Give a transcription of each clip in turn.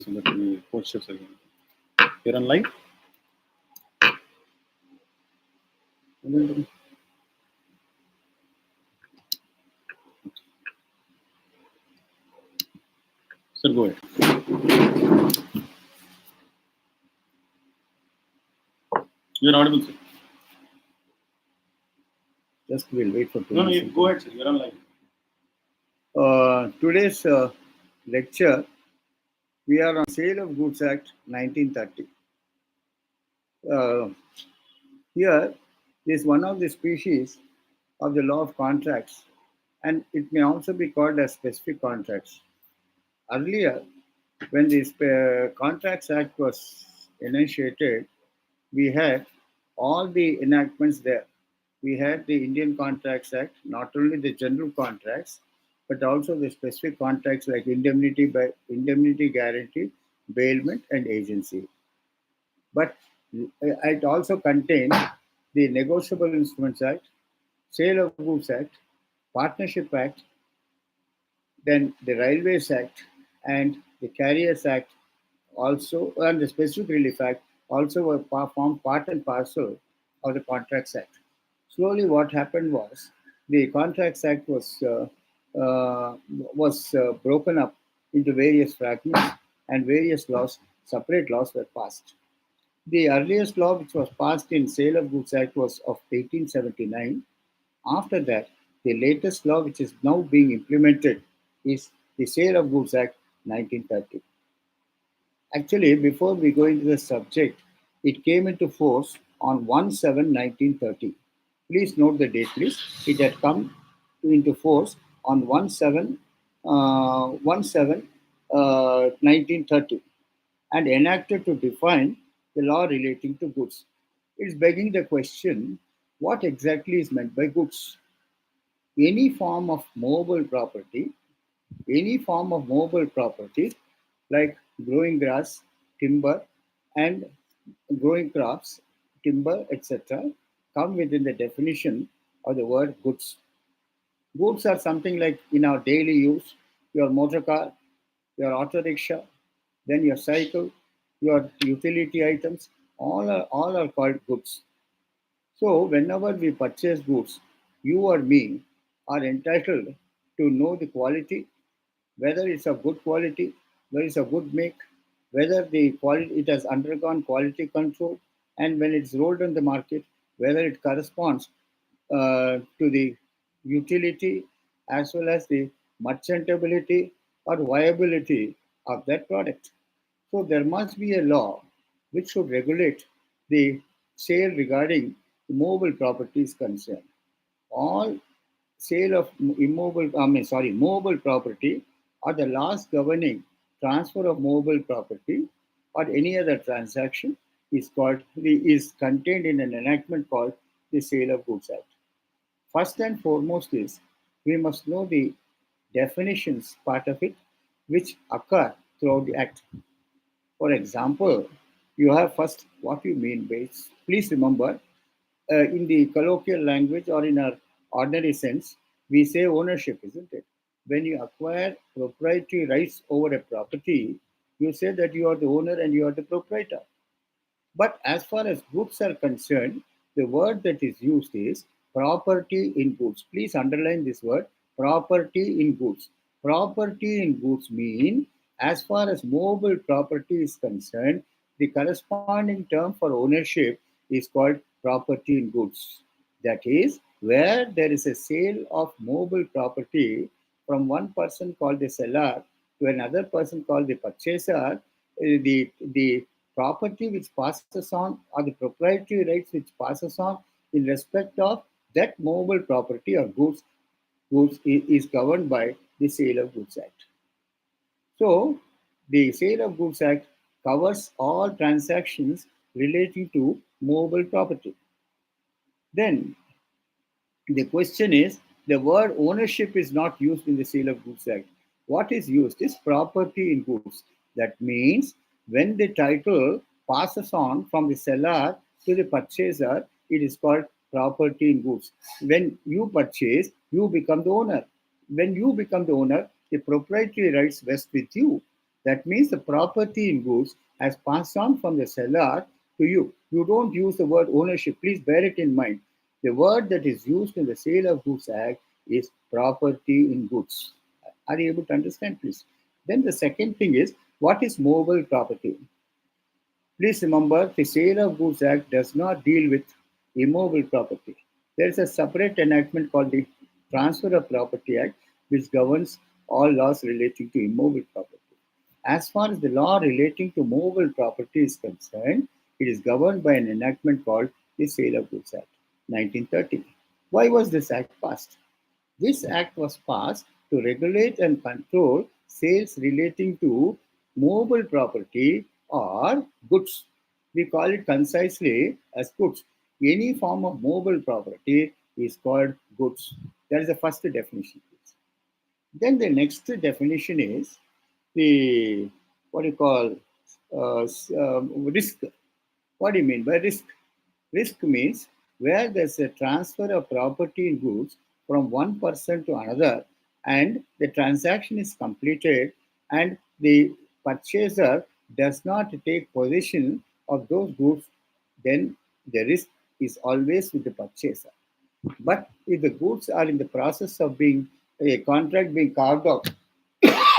Let me post this again. You're on live? Sir, go ahead. You're audible, sir. Just we'll wait for 2 No, minutes. go ahead, sir. You're on live. Today's lecture, we are on Sale of Goods Act 1930. Here is one of the species of the law of contracts, and it may also be called as specific contracts. Earlier, when this Contracts Act was initiated, we had all the enactments there. We had the Indian Contracts Act, not only the general contracts, but also the specific contracts like indemnity guarantee, bailment, and agency. But it also contained the Negotiable Instruments Act, Sale of Goods Act, Partnership Act, then the Railways Act, and the Carriers Act also, and the Specific Relief Act also were formed part and parcel of the Contracts Act. Slowly, what happened was the Contracts Act was broken up into various fragments, and various laws, separate laws, were passed. The earliest law which was passed in Sale of Goods Act was of 1879. After that, the latest law which is now being implemented is the Sale of Goods Act 1930. Actually, before we go into the subject, it came into force on 1/7/1930. Please note the date, please. It had come into force on 1/7/1930 and enacted to define the law relating to goods. It's begging the question, what exactly is meant by goods? Any form of movable property, any form of movable property like growing grass, timber, and growing crops, timber, etc., come within the definition of the word goods. Goods are something like in our daily use, your motor car, your auto rickshaw, then your cycle, your utility items, all are called goods. So, whenever we purchase goods, you or me are entitled to know the quality, whether it's of good quality, whether it's a good make, whether the quality it has undergone quality control, and when it's rolled on the market, whether it corresponds to the utility as well as the merchantability or viability of that product. So there must be a law which should regulate the sale regarding movable properties concerned. All sale of movable property or the laws governing transfer of movable property or any other transaction is contained in an enactment called the Sale of Goods Act. First and foremost is we must know the definitions part of it which occur throughout the act. For example, you have first what you mean by. Please remember, in the colloquial language or in our ordinary sense, we say ownership, isn't it? When you acquire proprietary rights over a property, you say that you are the owner and you are the proprietor. But as far as goods are concerned, the word that is used is property in goods. Please underline this word, property in goods. Property in goods mean as far as movable property is concerned, the corresponding term for ownership is called property in goods. That is, where there is a sale of movable property from one person called the seller to another person called the purchaser, the property which passes on or the proprietary rights which passes on in respect of that movable property or goods is governed by the Sale of Goods Act. So, the Sale of Goods Act covers all transactions relating to movable property. Then the question is the word ownership is not used in the Sale of Goods Act. What is used is property in goods. That means when the title passes on from the seller to the purchaser, it is called property in goods. When you purchase, you become the owner. When you become the owner, the proprietary rights vest with you. That means the property in goods has passed on from the seller to you. You don't use the word ownership. Please bear it in mind. The word that is used in the Sale of Goods Act is property in goods. Are you able to understand, please? Then the second thing is, what is movable property? Please remember, the Sale of Goods Act does not deal with immovable property. There is a separate enactment called the Transfer of Property Act, which governs all laws relating to immovable property. As far as the law relating to movable property is concerned, it is governed by an enactment called the Sale of Goods Act, 1930. Why was this act passed? This act was passed to regulate and control sales relating to movable property or goods. We call it concisely as goods. Any form of movable property is called goods. That is the first definition. Then the next definition is the what you call risk. What do you mean by risk? Risk means where there's a transfer of property in goods from one person to another, and the transaction is completed, and the purchaser does not take possession of those goods, then the risk is always with the purchaser. But if the goods are in the process of being a contract being carved out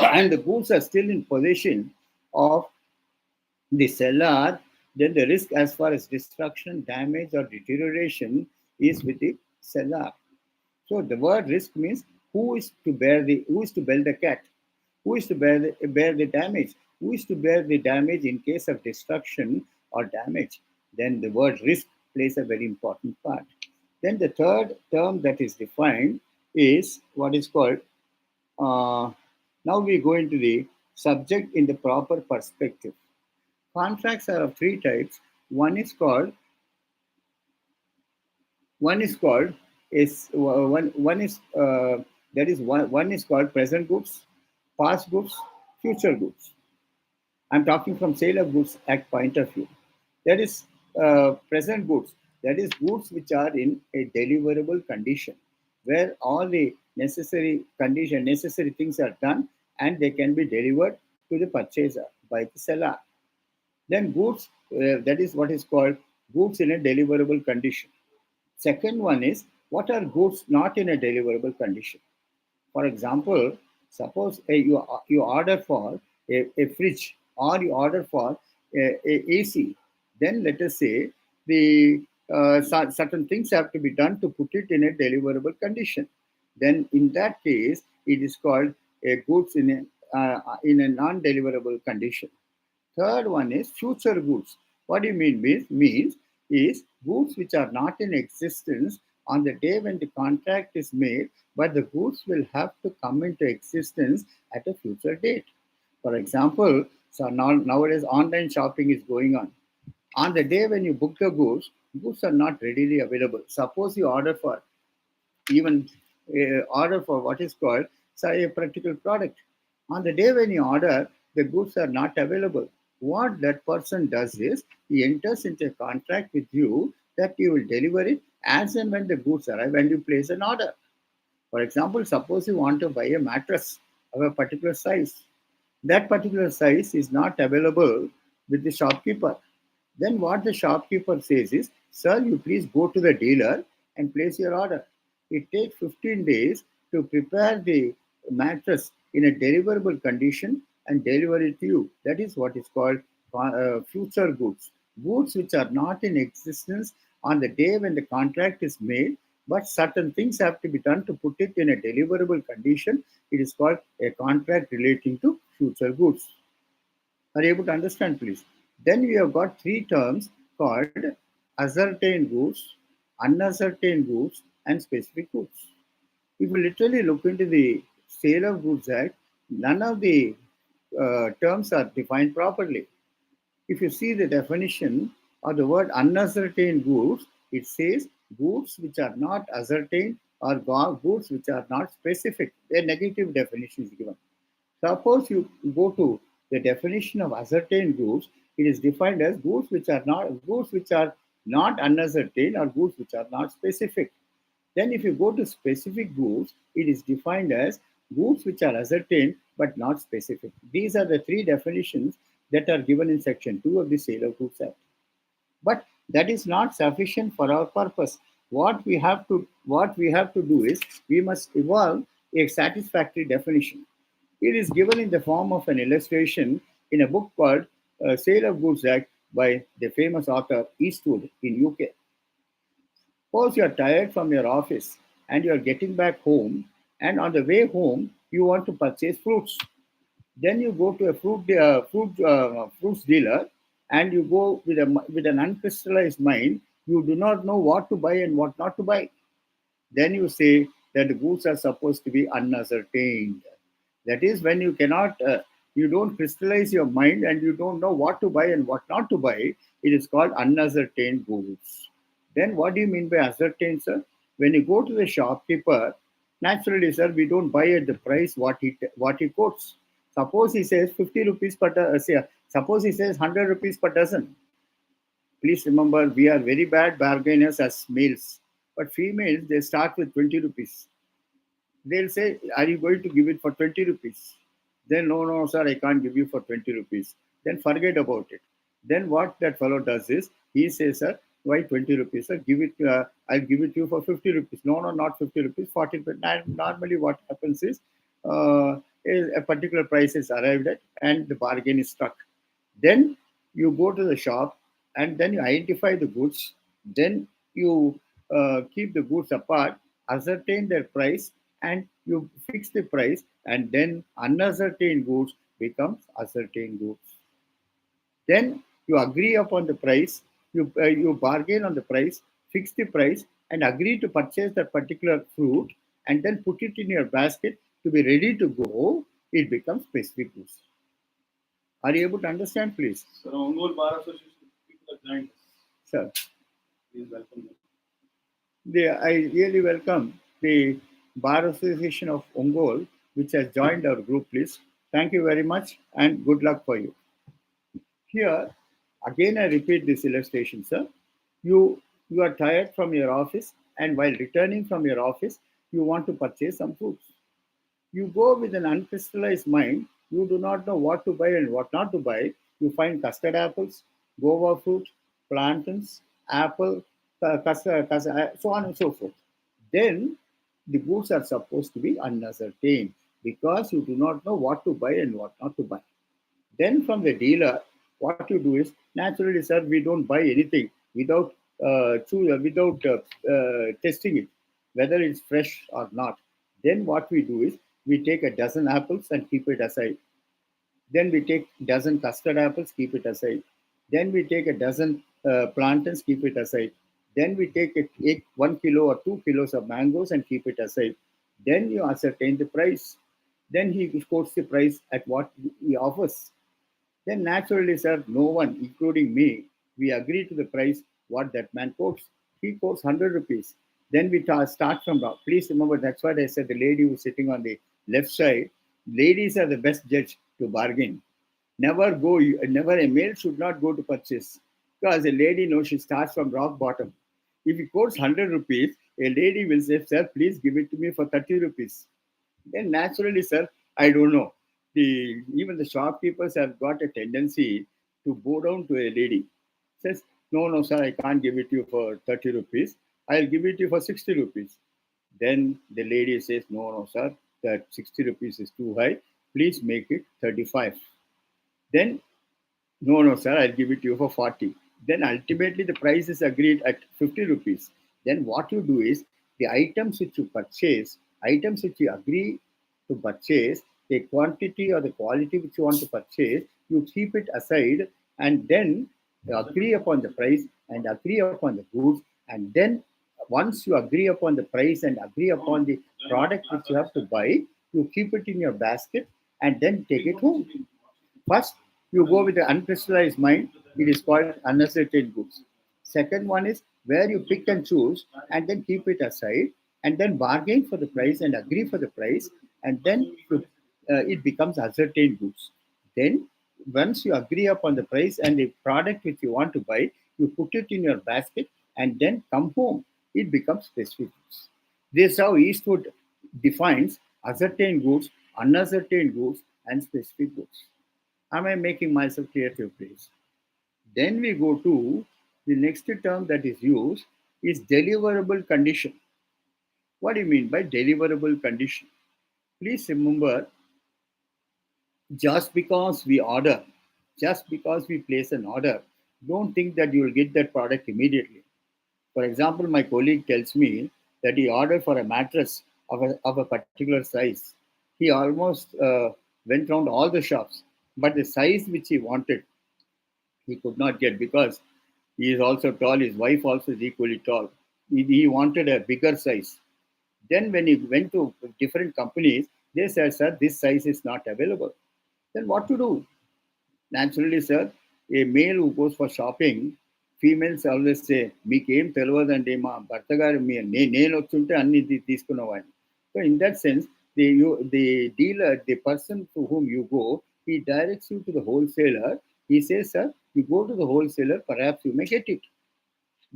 and the goods are still in possession of the seller, then the risk as far as destruction, damage, or deterioration is with the seller. So the word risk means who is to bear the cat, who is to bear the damage, who is to bear the damage in case of destruction or damage. Then the word risk plays a very important part. Then the third term that is defined is what is called. Now we go into the subject in the proper perspective. Contracts are of three types. One is called one is called is one is that is one is called present goods, past goods, future goods. I'm talking from Sale of Goods Act point of view. There is present goods, that is goods which are in a deliverable condition, where all the necessary things are done and they can be delivered to the purchaser by the seller. Then goods, that is what is called goods in a deliverable condition. Second one is what are goods not in a deliverable condition. For example, suppose you order for a fridge or you order for a AC. Then let us say the certain things have to be done to put it in a deliverable condition. Then in that case, it is called a goods in a non-deliverable condition. Third one is future goods. What do you mean? Means is goods which are not in existence on the day when the contract is made, but the goods will have to come into existence at a future date. For example, so nowadays online shopping is going on. On the day when you book the goods are not readily available. Suppose you even order for what is called, say, a practical product. On the day when you order, the goods are not available. What that person does is he enters into a contract with you that you will deliver it as and when the goods arrive and you place an order. For example, suppose you want to buy a mattress of a particular size. That particular size is not available with the shopkeeper. Then what the shopkeeper says is, sir, you please go to the dealer and place your order. It takes 15 days to prepare the mattress in a deliverable condition and deliver it to you. That is what is called future goods. Goods which are not in existence on the day when the contract is made, but certain things have to be done to put it in a deliverable condition. It is called a contract relating to future goods. Are you able to understand, please? Then we have got three terms called ascertained goods, unascertained goods, and specific goods. If you literally look into the Sale of Goods Act, none of the terms are defined properly. If you see the definition of the word unascertained goods, it says goods which are not ascertained or goods which are not specific. A negative definition is given. Suppose you go to the definition of ascertained goods, it is defined as goods which are not unascertained or goods which are not specific. Then if you go to specific goods, it is defined as goods which are ascertained but not specific. These are the three definitions that are given in Section 2 of the Sale of Goods Act. But that is not sufficient for our purpose. What we have to do is we must evolve a satisfactory definition. It is given in the form of an illustration in a book called Sale of Goods Act by the famous author Eastwood in UK. Suppose you are tired from your office and you are getting back home, and on the way home you want to purchase fruits. Then you go to a fruits dealer, and you go with an uncrystallized mind. You do not know what to buy and what not to buy. Then you say that the goods are supposed to be unascertained. That is when you don't crystallize your mind and you don't know what to buy and what not to buy. It is called unascertained goods. Then what do you mean by ascertained, sir? When you go to the shopkeeper, naturally, sir, we don't buy at the price what he quotes. Suppose he says 50 rupees per suppose he says 100 rupees per dozen. Please remember, we are very bad bargainers as males, but females they start with 20 rupees. They'll say, are you going to give it for 20 rupees? Then, no, no, sir, I can't give you for 20 rupees. Then forget about it. Then what that fellow does is, he says, sir, why 20 rupees? Sir, I'll give it to you for 50 rupees. No, no, not 50 rupees, 40 rupees. Normally what happens is a particular price is arrived at and the bargain is struck. Then you go to the shop and then you identify the goods. Then you keep the goods apart, ascertain their price, and you fix the price, and then unascertained goods becomes ascertained goods. Then you agree upon the price, you bargain on the price, fix the price, and agree to purchase that particular fruit, and then put it in your basket to be ready to go. It becomes specific goods. Are you able to understand, please? Sir, Ongole Bar Association people are joined us. Sir, Please welcome them. I really welcome the Bar Association of Ongole, which has joined our group, please. Thank you very much and good luck for you. Here, again, I repeat this illustration, sir. You are tired from your office, and while returning from your office, you want to purchase some fruits. You go with an uncrystallized mind. You do not know what to buy and what not to buy. You find custard apples, guava fruit, plantains, apple, so on and so forth. Then the goods are supposed to be unascertained because you do not know what to buy and what not to buy. Then from the dealer, what you do is naturally, sir, we don't buy anything without testing it, whether it's fresh or not. Then what we do is we take a dozen apples and keep it aside. Then we take dozen custard apples, keep it aside. Then we take a dozen plantains, keep it aside. Then we take 1 kilo or 2 kilos of mangoes and keep it aside. Then you ascertain the price. Then he quotes the price at what he offers. Then naturally, sir, no one, including me, we agree to the price what that man quotes. He quotes 100 rupees. Then we start from down. Please remember, that's what I said. The lady who's sitting on the left side, ladies are the best judge to bargain. Never a male should not go to purchase because a lady knows she starts from rock bottom. If he quotes 100 rupees, a lady will say, sir, please give it to me for 30 rupees. Then naturally, sir, I don't know. Even the shopkeepers have got a tendency to bow down to a lady. Says, no, no, sir, I can't give it to you for 30 rupees. I'll give it to you for 60 rupees. Then the lady says, no, no, sir, that 60 rupees is too high. Please make it 35. Then, no, no, sir, I'll give it to you for 40. Then ultimately the price is agreed at 50 rupees. Then what you do is the items which you agree to purchase, the quantity or the quality which you want to purchase, you keep it aside and then agree upon the price and agree upon the goods. And then once you agree upon the price and agree upon the product which you have to buy, you keep it in your basket and then take it home. First, you go with the uncrystallized mind. It is called unascertained goods. Second one is where you pick and choose and then keep it aside and then bargain for the price and agree for the price and then it becomes ascertained goods. Then once you agree upon the price and the product which you want to buy, you put it in your basket and then come home. It becomes specific goods. This is how Eastwood defines ascertained goods unascertained goods, and specific goods. Am I making myself clear to you, please? Then we go to the next term that is used is deliverable condition. What do you mean by deliverable condition? Please remember, just because we order, just because we place an order, don't think that you will get that product immediately. For example, my colleague tells me that he ordered for a mattress of a particular size. He almost went around all the shops, but the size which he wanted, he could not get because he is also tall. His wife also is equally tall. He wanted a bigger size. Then, when he went to different companies, they said, "Sir, this size is not available." Then, what to do? Naturally, sir, a male who goes for shopping, females always say, మీకేం తెలియదండి మా భర్త గారు మీ నేను వచ్చుంటే అన్ని తీసుకునేవాడిని. So in that sense, the dealer, the person to whom you go, he directs you to the wholesaler. He says, sir, you go to the wholesaler, perhaps you may get it.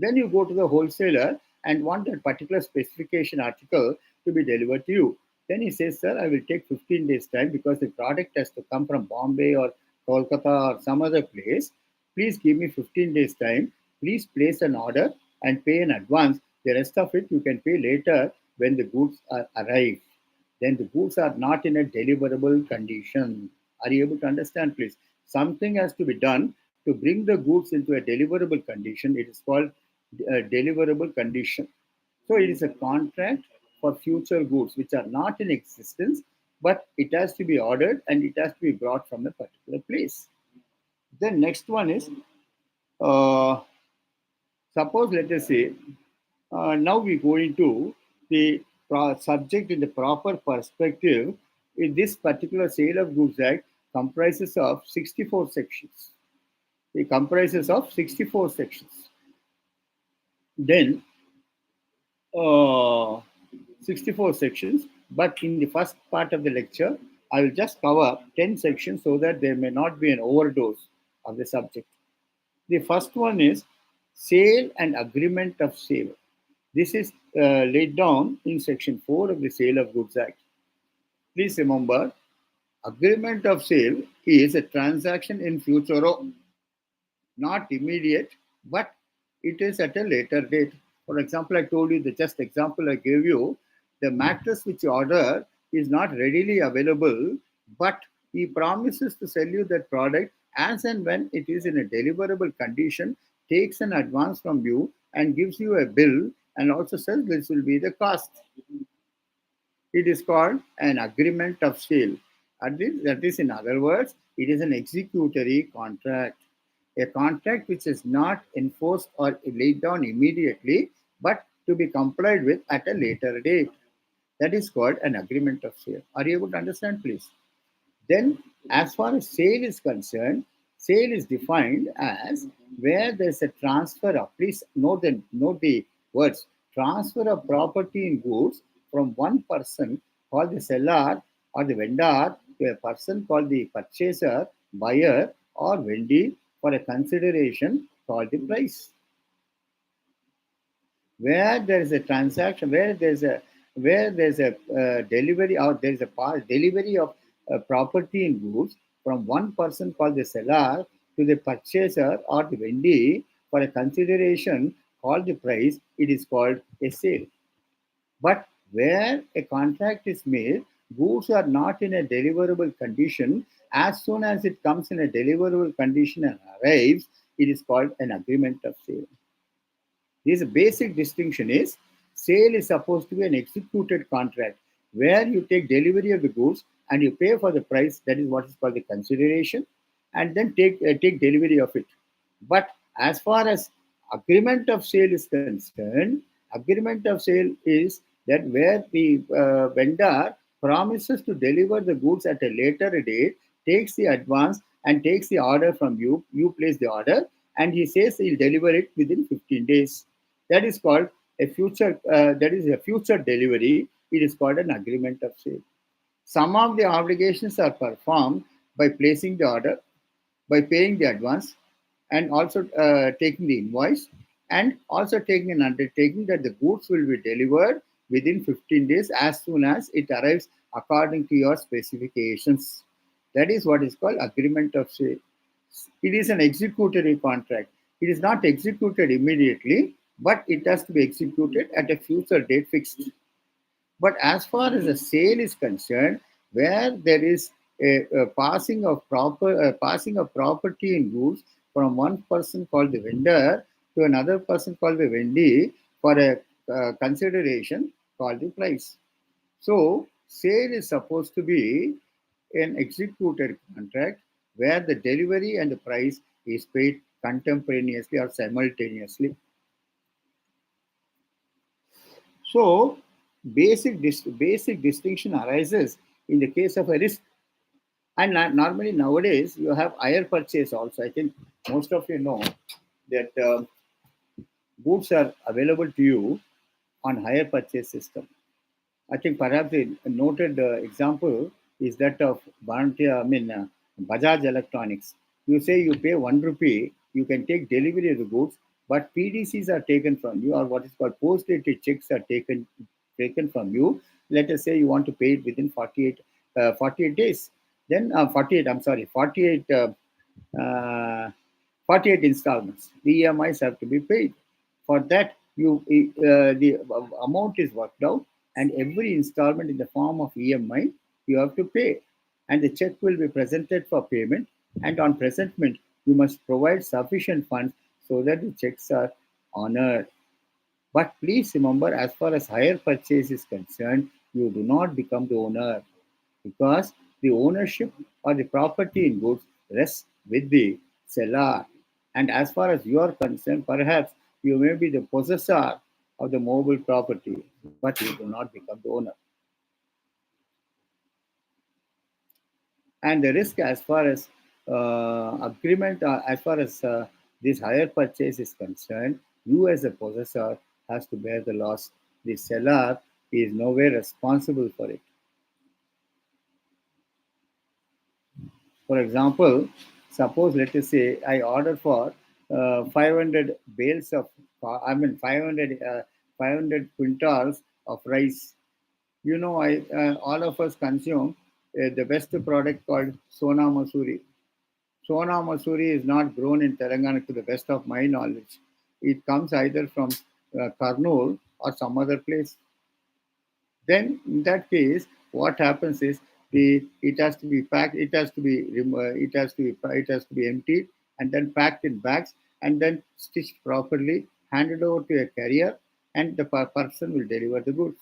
Then you go to the wholesaler and want that particular specification article to be delivered to you. Then he says, sir, I will take 15 days time because the product has to come from Bombay or Kolkata or some other place. Please give me 15 days time. Please place an order and pay in advance. The rest of it you can pay later when the goods are arrived. Then the goods are not in a deliverable condition. Are you able to understand, please? Something has to be done to bring the goods into a deliverable condition. It is called deliverable condition. So it is a contract for future goods which are not in existence, but it has to be ordered and it has to be brought from a particular place. The next one is, uh, suppose, let us say, now we go into the subject in the proper perspective. In this particular Sale of Goods Act comprises of 64 sections. It comprises of 64 sections. Then, uh, 64 sections, but in the first part of the lecture, I will just cover 10 sections so that there may not be an overdose of the subject. The first one is sale and agreement of sale. This is laid down in section 4 of the Sale of Goods Act. Please remember, agreement of sale is a transaction in future, not immediate, but it is at a later date. For example, I told you the just example I gave you, the mattress which you order is not readily available, but he promises to sell you that product as and when it is in a deliverable condition, takes an advance from you and gives you a bill and also says this will be the cost. It is called an agreement of sale. That is, in other words, it is an executory contract. A contract which is not enforced or laid down immediately, but to be complied with at a later date. That is called an agreement of sale. Are you able to understand, please? Then, as far as sale is concerned, sale is defined as where there's a transfer of, please note the words, transfer of property in goods from one person called the seller or the vendor to a person called the purchaser, buyer, or vendee for a consideration called the price. Where there is a transaction, where there's a delivery or there is a delivery of property in goods from one person called the seller to the purchaser or the vendee for a consideration called the price, it is called a sale. But where a contract is made, goods are not in a deliverable condition. As soon as it comes in a deliverable condition and arrives, it is called an agreement of sale. This basic distinction is sale is supposed to be an executed contract where you take delivery of the goods and you pay for the price. That is what is called the consideration, and then take delivery of it. But as far as agreement of sale is concerned, agreement of sale is that where the vendor promises to deliver the goods at a later date, takes the advance and takes the order from you. You place the order, and he says he'll deliver it within 15 days. That is called a future. That is a future delivery. It is called an agreement of sale. Some of the obligations are performed by placing the order, by paying the advance, and also taking the invoice, and also taking an undertaking that the goods will be delivered within 15 days as soon as it arrives according to your specifications. That is what is called agreement of sale. It is an executory contract. It is not executed immediately, but it has to be executed at a future date fixed. But as far as a sale is concerned, where there is a passing of property in goods from one person called the vendor to another person called the vendee for a consideration called the price. So sale is supposed to be an executed contract where the delivery and the price is paid contemporaneously or simultaneously. So, basic distinction arises in the case of a risk. And normally nowadays you have higher purchase also. I think most of you know that goods are available to you on higher purchase system. I think perhaps a noted example is that of Bajaj Electronics. You say you pay 1 rupee, you can take delivery of the goods, but PDCs are taken from you, or what is called post-dated checks are taken from you. Let us say you want to pay it within 48 days. Then 48, I'm sorry, uh, 48 installments. The EMIs have to be paid. For that, the amount is worked out, and every installment in the form of EMI you have to pay, and the check will be presented for payment. And on presentment, you must provide sufficient funds so that the checks are honored. But please remember, as far as hire purchase is concerned, you do not become the owner because the ownership or the property in goods rests with the seller. And as far as you are concerned, perhaps you may be the possessor of the mobile property, but you do not become the owner. And the risk as far as agreement, as far as this hire purchase is concerned, you as a possessor has to bear the loss. The seller is nowhere responsible for it. For example, suppose let us say I order for 500 bales of, 500, 500 quintals of rice. You know, all of us consume the best product called Sona Masuri. Sona Masuri is not grown in Telangana to the best of my knowledge. It comes either from Karnool or some other place. Then in that case, what happens is the it has to be packed, it has to be emptied and then packed in bags and then stitched properly, handed over to a carrier, and the person will deliver the goods.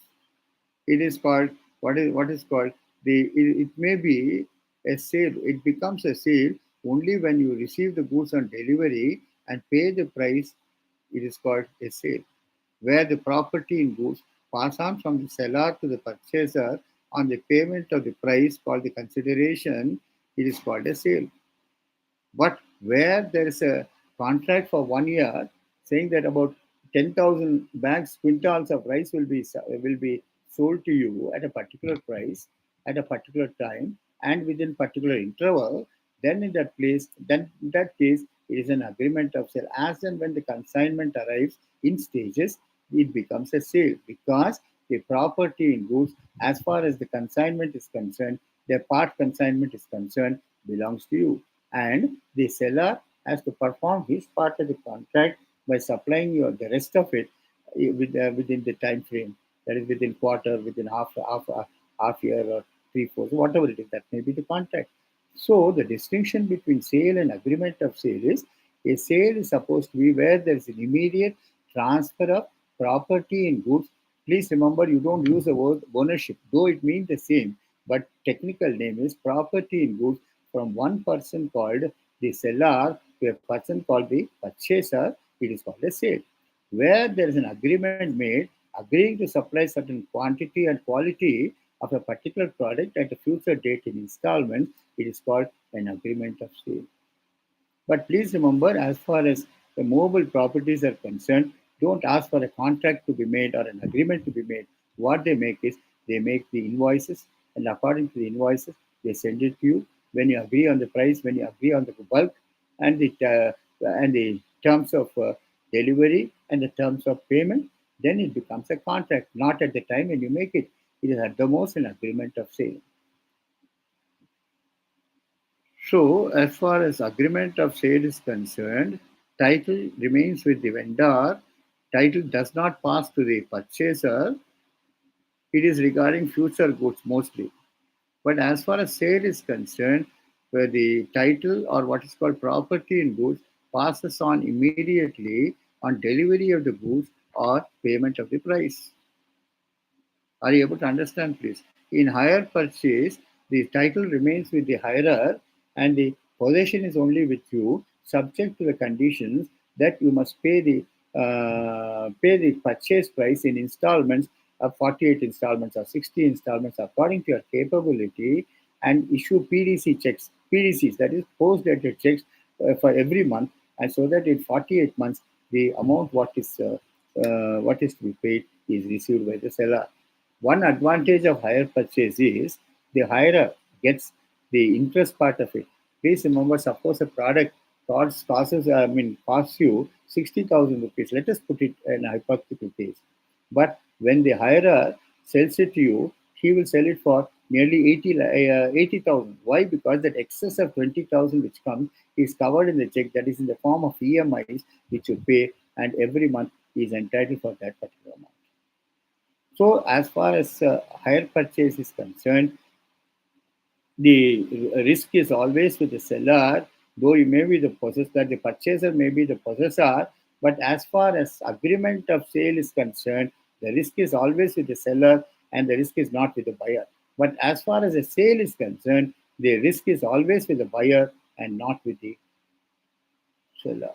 It is called what is called it may be a sale. It becomes a sale only when you receive the goods on delivery and pay the price. It is called a sale, where the property in goods pass on from the seller to the purchaser on the payment of the price called the consideration. It is called a sale. But where there is a contract for 1 year saying that about 10,000 bags, quintals of rice will be sold to you at a particular price, at a particular time, and within particular interval, then in that case, it is an agreement of sale. As and when the consignment arrives in stages, it becomes a sale because the property in goods, as far as the consignment is concerned, the part consignment is concerned, belongs to you, and the seller has to perform his part of the contract by supplying you the rest of it within the time frame, that is within quarter, within half year or 3/4, whatever it is, that may be the contract. So the distinction between sale and agreement of sale is a sale is supposed to be where there is an immediate transfer of property in goods. Please remember, you don't use the word ownership, though it means the same, but technical name is property in goods from one person called the seller to a person called the purchaser. It is called a sale. Where there is an agreement made agreeing to supply certain quantity and quality of a particular product at a future date in installments, it is called an agreement of sale. But please remember, as far as the mobile properties are concerned, don't ask for a contract to be made or an agreement to be made. What they make is they make the invoices, and according to the invoices, they send it to you. When you agree on the price, when you agree on the bulk, and the terms of delivery and the terms of payment, then it becomes a contract. Not at the time when you make it. It is at the most an agreement of sale. So, as far as agreement of sale is concerned, title remains with the vendor. Title does not pass to the purchaser. It is regarding future goods mostly. But as far as sale is concerned, where the title or what is called property in goods passes on immediately on delivery of the goods or payment of the price. Are you able to understand, please? In hire purchase, the title remains with the hirer and the possession is only with you, subject to the conditions that you must pay the purchase price in installments of 48 installments or 60 installments according to your capability, and issue PDC checks, PDCs, that is post-dated checks for every month, and so that in 48 months the amount what is to be paid is received by the seller. One advantage of hire purchase is the hirer gets the interest part of it. Please remember, suppose a product costs you 60,000 rupees. Let us put it in a hypothetical case. But when the hirer sells it to you, he will sell it for nearly 80,000. Why? Because that excess of 20,000 which comes is covered in the check, that is in the form of EMIs which you pay, and every month he is entitled for that particular amount. So, as far as hire purchase is concerned, the risk is always with the seller, though you may be the possessor, the purchaser may be the possessor, but as far as agreement of sale is concerned, the risk is always with the seller and the risk is not with the buyer. But as far as the sale is concerned, the risk is always with the buyer and not with the seller.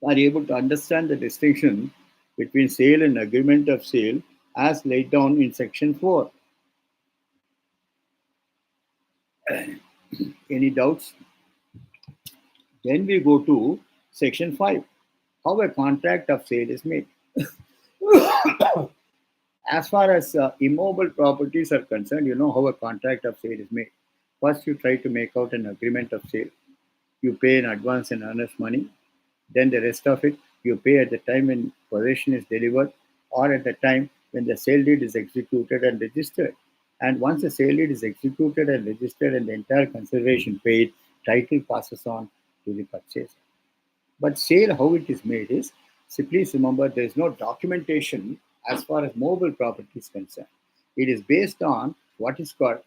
Are you able to understand the distinction between sale and agreement of sale as laid down in section 4? Any doubts? Then we go to section 5, how a contract of sale is made. As far as immobile properties are concerned, you know how a contract of sale is made. First, you try to make out an agreement of sale. You pay in advance and earnest money. Then the rest of it you pay at the time when possession is delivered or at the time when the sale deed is executed and registered. And once the sale deed is executed and registered and the entire consideration paid, title passes on to the purchaser. But sale, how it is made is, please remember there is no documentation as far as mobile property is concerned. It is based on what is called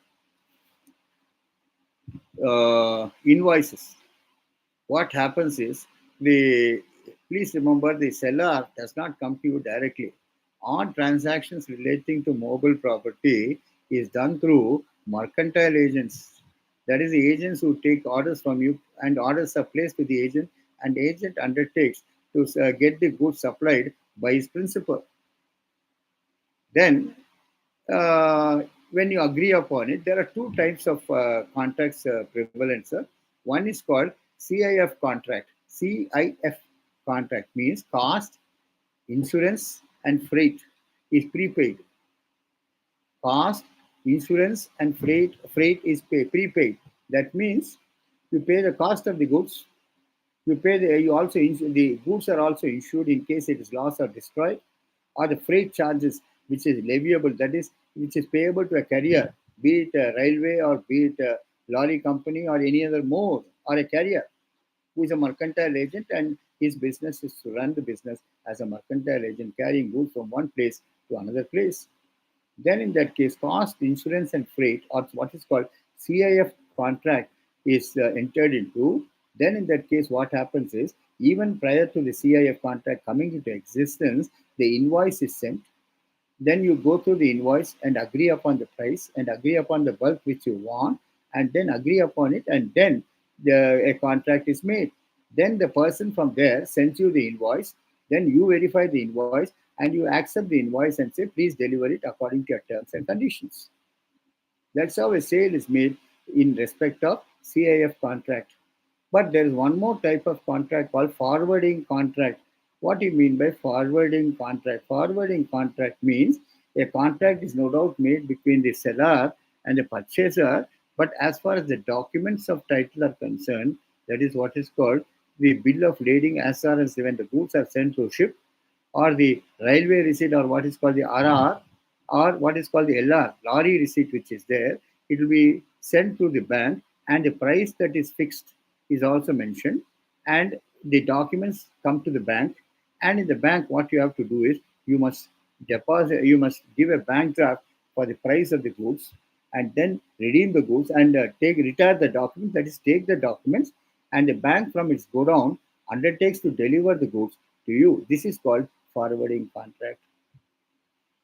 invoices. What happens is, the please remember the seller does not come to you directly. All transactions relating to mobile property is done through mercantile agents. That is the agents who take orders from you, and orders are placed with the agent, and the agent undertakes to get the goods supplied by his principal. Then when you agree upon it, there are two types of contracts prevalent, sir. One is called CIF contract. CIF contract means cost, insurance, and freight is prepaid. Cost, insurance, and freight is prepaid. That means you pay the cost of the goods. You pay the goods are also insured in case it is lost or destroyed, or the freight charges which is leviable, that is which is payable to a carrier, be it a railway or be it a lorry company or any other mode, or a carrier who is a mercantile agent and his business is to run the business as a mercantile agent carrying goods from one place to another place. Then in that case, cost, insurance, and freight, or what is called CIF contract, is entered into. Then in that case, what happens is, even prior to the CIF contract coming into existence, the invoice is sent. Then you go through the invoice and agree upon the price and agree upon the bulk which you want, and then agree upon it, and then a contract is made. Then the person from there sends you the invoice. Then you verify the invoice and you accept the invoice and say, please deliver it according to your terms and conditions. That's how a sale is made in respect of CIF contract. But there is one more type of contract called forwarding contract. What do you mean by forwarding contract? Forwarding contract means a contract is no doubt made between the seller and the purchaser, but as far as the documents of title are concerned, that is what is called the bill of lading, as far as when the goods are sent to ship, or the railway receipt, or what is called the RR, or what is called the LR, lorry receipt, which is there, it will be sent to the bank, and the price that is fixed is also mentioned, and the documents come to the bank, and in the bank, what you have to do is you must you must give a bank draft for the price of the goods, and then redeem the goods and take retire the documents. That is, take the documents, and the bank from its godown undertakes to deliver the goods to you. This is called forwarding contract.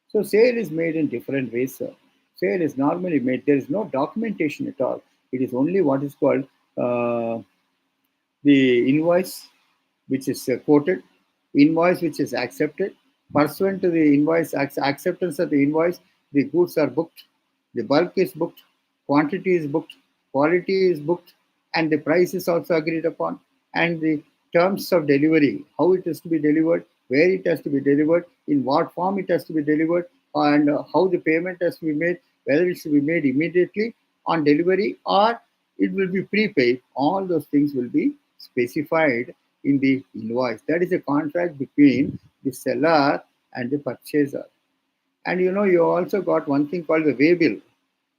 So sale is made in different ways, sir. Sale is normally made. There is no documentation at all. It is only what is called the invoice which is quoted, invoice which is accepted. Pursuant to the invoice acceptance of the invoice, the goods are booked, the bulk is booked, quantity is booked, quality is booked, and the price is also agreed upon. And the terms of delivery, how it is to be delivered, where it has to be delivered, in what form it has to be delivered, and how the payment has to be made, whether it should be made immediately on delivery or it will be prepaid. All those things will be specified in the invoice. That is a contract between the seller and the purchaser. And you also got one thing called the way bill,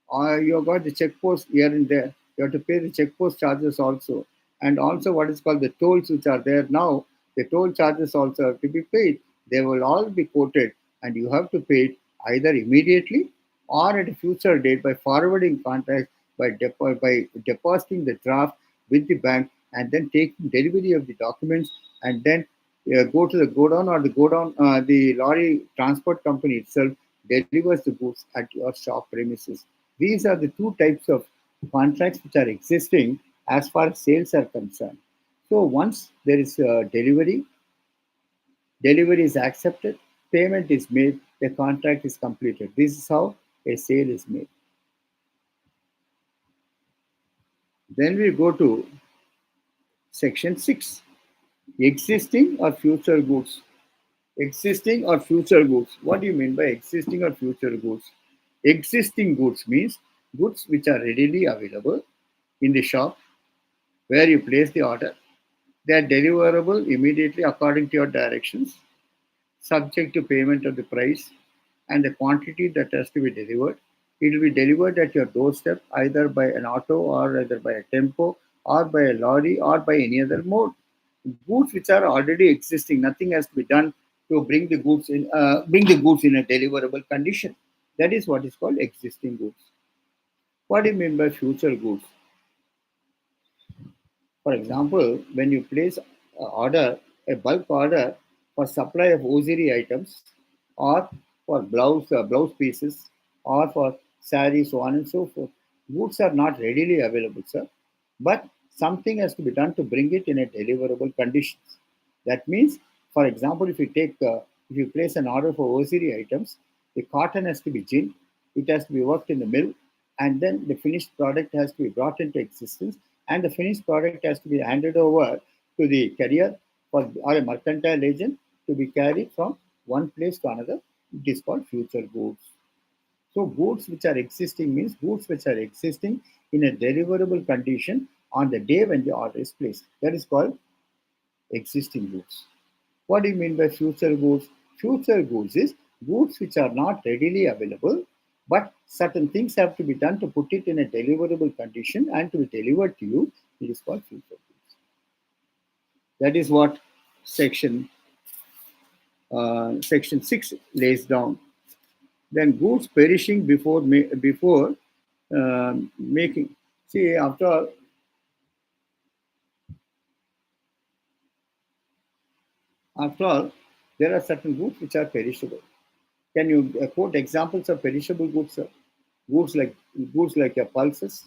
or you have got the check post here and there. You have to pay the check post charges also, and also what is called the tolls which are there now. The toll charges also have to be paid. They will all be quoted, and you have to pay it either immediately or at a future date by forwarding contract, by depositing the draft with the bank, and then taking delivery of the documents, and then go to the godown, or the lorry transport company itself delivers the goods at your shop premises. These are the two types of contracts which are existing as far as sales are concerned. So once there is a delivery is accepted, payment is made, the contract is completed. This is how a sale is made. Then we go to section 6, existing or future goods. Existing or future goods. What do you mean by existing or future goods? Existing goods means goods which are readily available in the shop where you place the order. They are deliverable immediately according to your directions, subject to payment of the price and the quantity that has to be delivered. It will be delivered at your doorstep either by an auto, or either by a tempo, or by a lorry, or by any other mode. Goods which are already existing, nothing has to be done to bring the goods in a deliverable condition. That is what is called existing goods. What do you mean by future goods? For example, when you place a bulk order for supply of hosiery items, or for blouse pieces, or for sarees, so on and so forth, goods are not readily available, sir. But something has to be done to bring it in a deliverable conditions. That means, for example, if you place an order for hosiery items, the cotton has to be ginned, it has to be worked in the mill, and then the finished product has to be brought into existence, and the finished product has to be handed over to the carrier or a mercantile agent to be carried from one place to another. It is called future goods. So goods which are existing means goods which are existing in a deliverable condition on the day when the order is placed. That is called existing goods. What do you mean by future goods? Future goods is goods which are not readily available, but certain things have to be done to put it in a deliverable condition and to be delivered to you. It is called future goods. That is what section section 6 lays down. Then goods perishing before making. See, after all, there are certain goods which are perishable. Can you quote examples of perishable goods, sir? Goods like your pulses,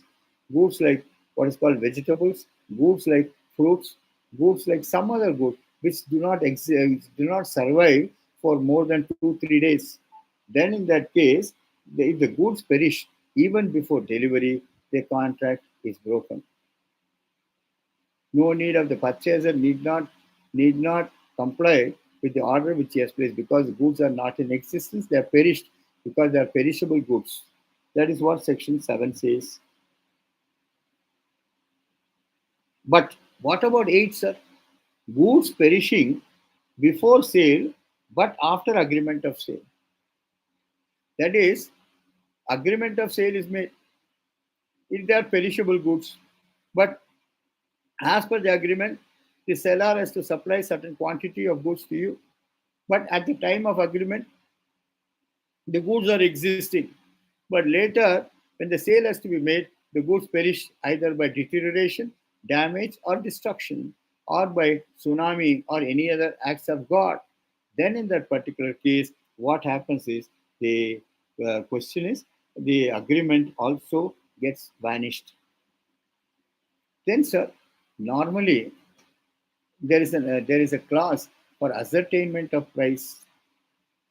goods like what is called vegetables, goods like fruits, goods like some other goods which do not survive for more than 2 3 days. Then in that case, if the goods perish even before delivery, the contract is broken. No need of the purchaser need not comply with the order which he has placed, because the goods are not in existence, they are perished, because they are perishable goods. That is what section 7 says. But what about 8, sir? Goods perishing before sale but after agreement of sale. That is, agreement of sale is made if they are perishable goods. But as per the agreement, the seller has to supply certain quantity of goods to you. But at the time of agreement, the goods are existing. But later, when the sale has to be made, the goods perish either by deterioration, damage, or destruction, or by tsunami or any other acts of God. Then, in that particular case, what happens is the question is the agreement also gets vanished. Then, sir, normally there is a clause for ascertainment of price.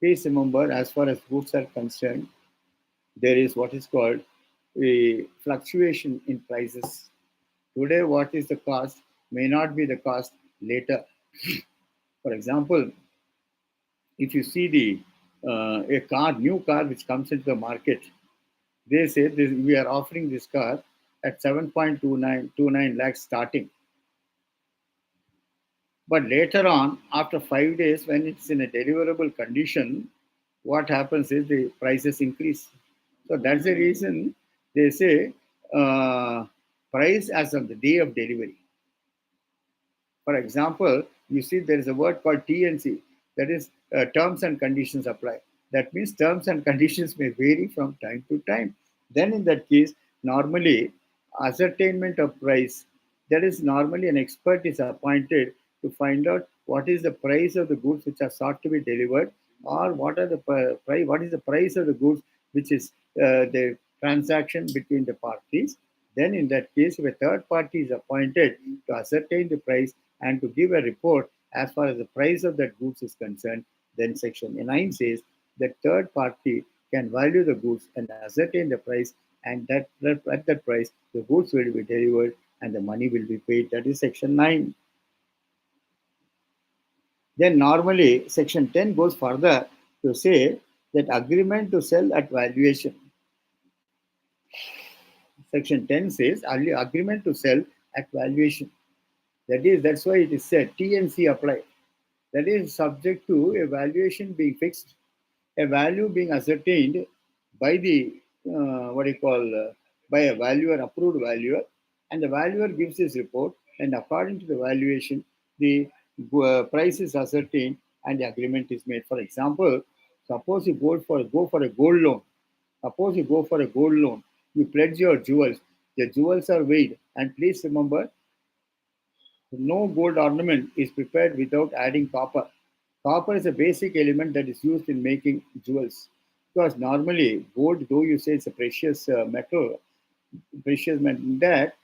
Please remember, as far as goods are concerned, there is what is called a fluctuation in prices. Today, what is the cost may not be the cost later. For example, if you see a new car which comes into the market, they say we are offering this car at 7.29 lakhs starting. But later on, after 5 days, when it's in a deliverable condition, what happens is the prices increase. So that's the reason they say uh, price as of the day of delivery. For example, you see there is a word called TNC, that is terms and conditions apply. That means terms and conditions may vary from time to time. Then, in that case, normally ascertainment of price, that is normally an expert is appointed to find out what is the price of the goods which are sought to be delivered, or what is the price of the goods which is the transaction between the parties. Then, in that case, if a third party is appointed to ascertain the price and to give a report as far as the price of that goods is concerned, then Section 9 says that third party can value the goods and ascertain the price, and that at that price the goods will be delivered and the money will be paid. That is Section 9. Then normally Section 10 goes further to say that agreement to sell at valuation. Section 10 says agreement to sell at valuation. That's why it is said TNC apply. That is subject to a valuation being fixed, a value being ascertained by the what you call by a valuer, approved valuer, and the valuer gives his report, and according to the valuation, the price is ascertained and the agreement is made. For example, suppose you go for a gold loan. Suppose you go for a gold loan, you pledge your jewels. The jewels are weighed, and please remember, no gold ornament is prepared without adding copper. Copper is a basic element that is used in making jewels. Because normally, gold, though you say it's a precious metal, that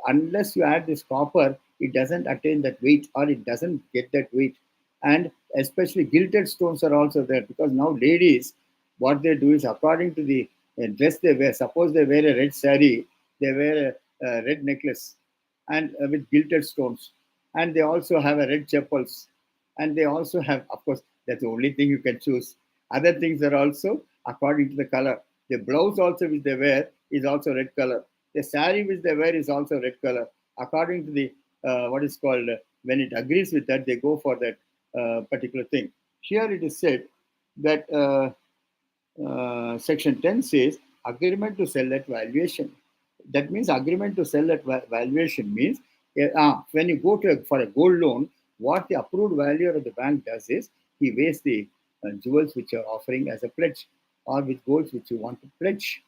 unless you add this copper, it doesn't attain that weight or it doesn't get that weight. And especially gilded stones are also there because now ladies, what they do is according to the dress they wear, suppose they wear a red sari, they wear a red necklace and with gilded stones, and they also have a red chapels, and they also have, of course, that's the only thing you can choose. Other things are also according to the color. The blouse also which they wear is also red color. The sari which they wear is also red color. According to the what is called when it agrees with that, they go for that particular thing. Here it is said that Section 10 says agreement to sell at valuation. That means agreement to sell at valuation means when you go for a gold loan, what the approved valuer of the bank does is he weighs the jewels which you are offering as a pledge, or with golds which you want to pledge,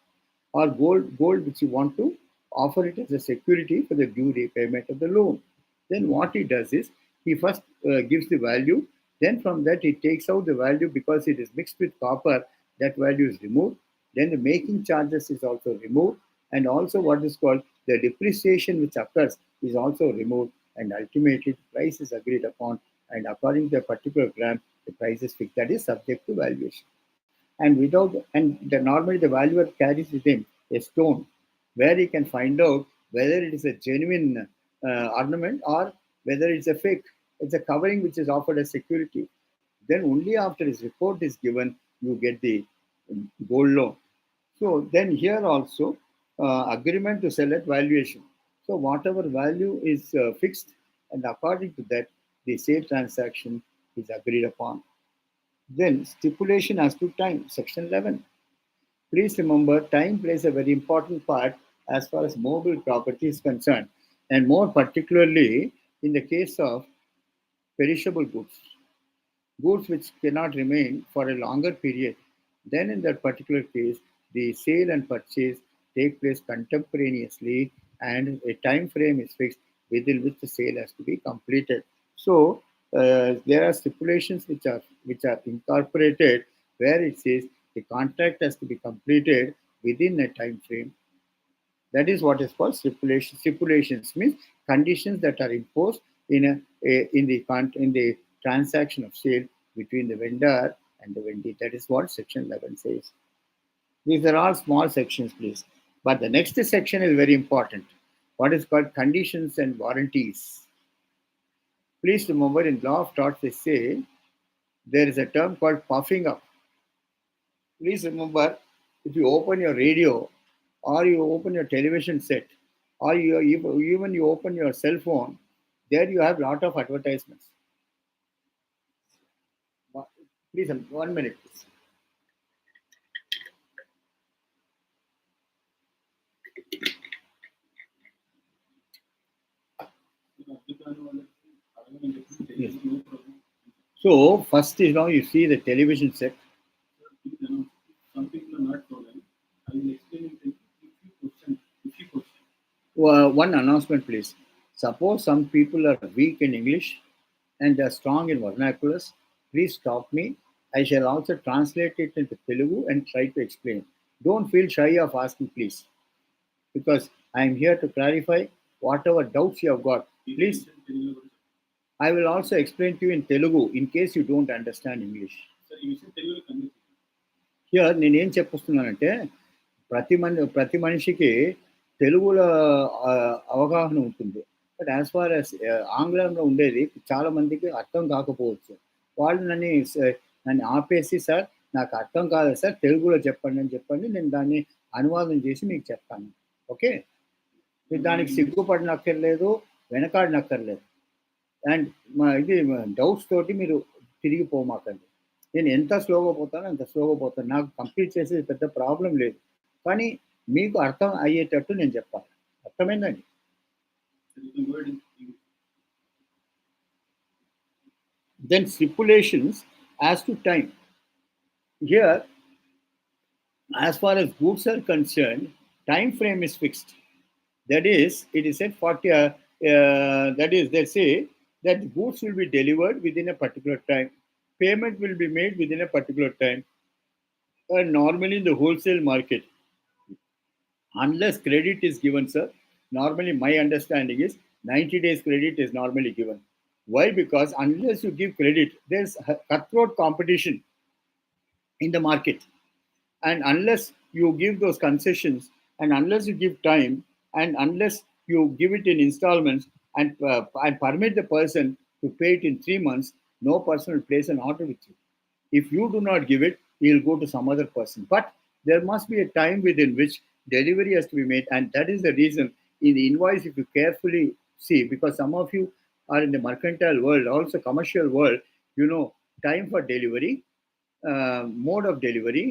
or gold which you want to offer it as a security for the due repayment of the loan. Then what he does is he first gives the value. Then from that he takes out the value because it is mixed with copper. That value is removed. Then the making charges is also removed, and also what is called the depreciation which occurs is also removed. And ultimately, the price is agreed upon, and according to a particular gram, the price is fixed. That is subject to valuation. Normally the valuer carries with him a stone where he can find out whether it is a genuine ornament or whether it's a fake. It's a covering which is offered as security. Then only after his report is given, you get the gold loan. So then here also agreement to sell at valuation. So whatever value is fixed, and according to that, the sale transaction is agreed upon. Then stipulation as to time, section 11. Please remember, time plays a very important part as far as mobile property is concerned, and more particularly in the case of perishable goods, goods which cannot remain for a longer period. Then, in that particular case, the sale and purchase take place contemporaneously, and a time frame is fixed within which the sale has to be completed. So, there are stipulations which are incorporated where it says the contract has to be completed within a time frame. That is what is called stipulation. Stipulations means conditions that are imposed in the transaction of sale between the vendor and the vendee. That is what section 11 says. These are all small sections, please. But the next section is very important. What is called conditions and warranties. Please remember, in law of torts they say there is a term called puffing up. Please remember, if you open your radio or you open your television set or even you open your cell phone, there you have lot of advertisements. Please, 1 minute, please. Yes. So first is now you see the television set. Please announce. Some people are not following. I will explain it if you question. One announcement, please. Suppose some people are weak in English and they are strong in vernaculars. Please stop me. I shall also translate it into Telugu and try to explain. Don't feel shy of asking, please, because I am here to clarify whatever doubts you have got. Please, I will also explain to you in Telugu in case you don't understand English. Sir, you said Telugu convince. Here నేనేం చెప్పొస్తున్నానంటే ప్రతి మనిషికి తెలుగులో అవగాహన ఉంటుంది. But as far as ఆంగ్లంలో ఉండేది చాలా మందికి అర్థం కాకపోవచ్చు. వాళ్ళు నన్ను ఆపేసి, సార్ నాకు అర్థం కాదు సార్, తెలుగులో చెప్పండి అని చెప్పండి, నేను దాన్ని అనువాదం చేసి మీకు చెప్తాను. ఓకే, మీరు దానికి సిగ్గుపడినక్కర్లేదు, వెనకాడినక్కర్లేదు. అండ్ ఇది డౌట్స్ తోటి మీరు తిరిగిపోమాకండి. నేను ఎంత స్లోగా పోతానో అంత స్లోగా పోతాను. నాకు కంప్లీట్ చేసేది పెద్ద ప్రాబ్లం లేదు, కానీ మీకు అర్థం అయ్యేటట్టు నేను చెప్పాలి. అర్థమైందండి? Then stipulations as to time. Here, as far as goods are concerned, time frame is fixed. That is, it is said 40. That is, they say that goods will be delivered within a particular time. Payment will be made within a particular time. And normally in the wholesale market, unless credit is given, sir, normally my understanding is 90 days credit is normally given. Why? Because unless you give credit, there's cutthroat competition in the market. And unless you give those concessions, and unless you give time, and unless you give it in installments and permit the person to pay it in 3 months, no person will place an order with you. If you do not give it, he'll go to some other person. But there must be a time within which delivery has to be made, and that is the reason in the invoice, if you carefully see, because some of you are in the mercantile world, also commercial world, you know, time for delivery, mode of delivery.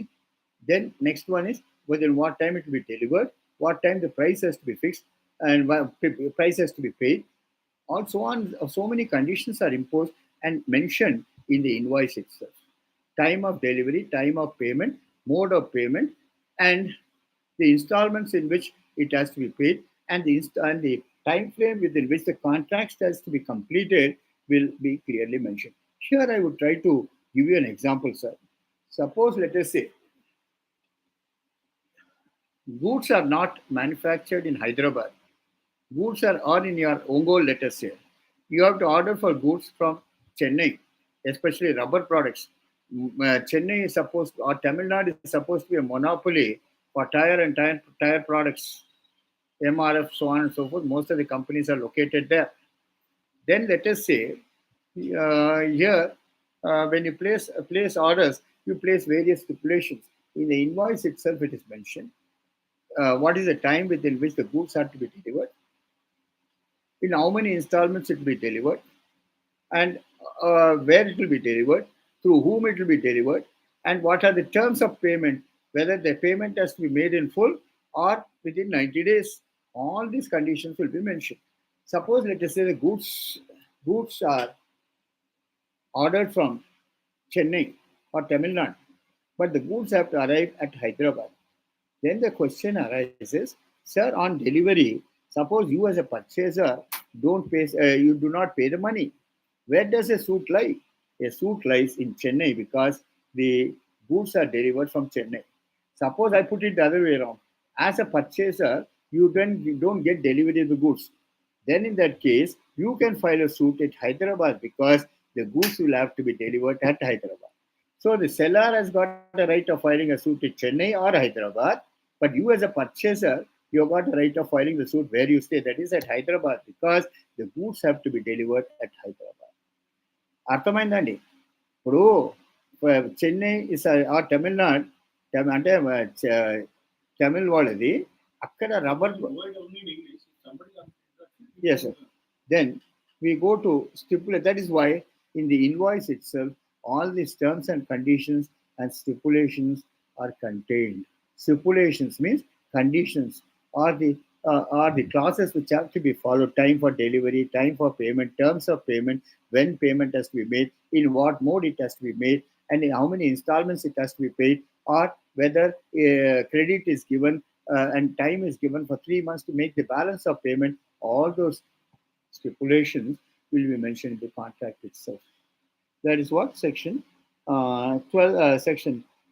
Then next one is within what time it will be delivered, what time the price has to be fixed, and price has to be paid. Also on, so many conditions are imposed and mentioned in the invoice itself. Time of delivery, time of payment, mode of payment, and the installments in which it has to be paid, and the time frame within which the contract has to be completed will be clearly mentioned. Here I would try to give you an example, sir. Suppose, let us say, goods are not manufactured in Hyderabad. Goods are all in your Ongole, let us say. You have to order for goods from Chennai, especially rubber products. Chennai is supposed, or Tamil Nadu is supposed to be a monopoly for tire and tire products, MRF, so on and so forth. Most of the companies are located there. Then let us say, here, when you place orders, you place various stipulations. In the invoice itself, it is mentioned what is the time within which the goods are to be delivered, in how many installments it will be delivered, and where it will be delivered. through whom it will be delivered, and what are the terms of payment, whether the payment has to be made in full or within 90 days. All these conditions will be mentioned. Suppose, let us say, the goods are ordered from Chennai or Tamil Nadu, but the goods have to arrive at Hyderabad. Then the question arises, sir, on delivery, suppose you as a purchaser you do not pay the money. Where does a suit lie? A suit lies in Chennai because the goods are delivered from Chennai. Suppose I put it the other way around. As a purchaser, you don't get delivery of the goods. Then in that case, you can file a suit at Hyderabad because the goods will have to be delivered at Hyderabad. So the seller has got a right of filing a suit at Chennai or Hyderabad, but you as a purchaser, you have got a right of filing the suit where you stay, that is at Hyderabad, because the goods have to be delivered at Hyderabad. అర్థమైందండి? ఇప్పుడు Chennai is ఆ తమిళనాడు అంటే తమిళ్ వాళ్ళది అక్కడ rubber. Provide only in English. Somebody Yes, sir. Then we go to stipulate. That is why in the invoice itself, all these terms and conditions and stipulations are contained. Stipulations means conditions are the clauses which have to be followed: time for delivery, time for payment, terms of payment, when payment has to be made, in what mode it has to be made, and in how many installments it has to be paid, or whether credit is given and time is given for 3 months to make the balance of payment. All those stipulations will be mentioned in the contract itself. That is what section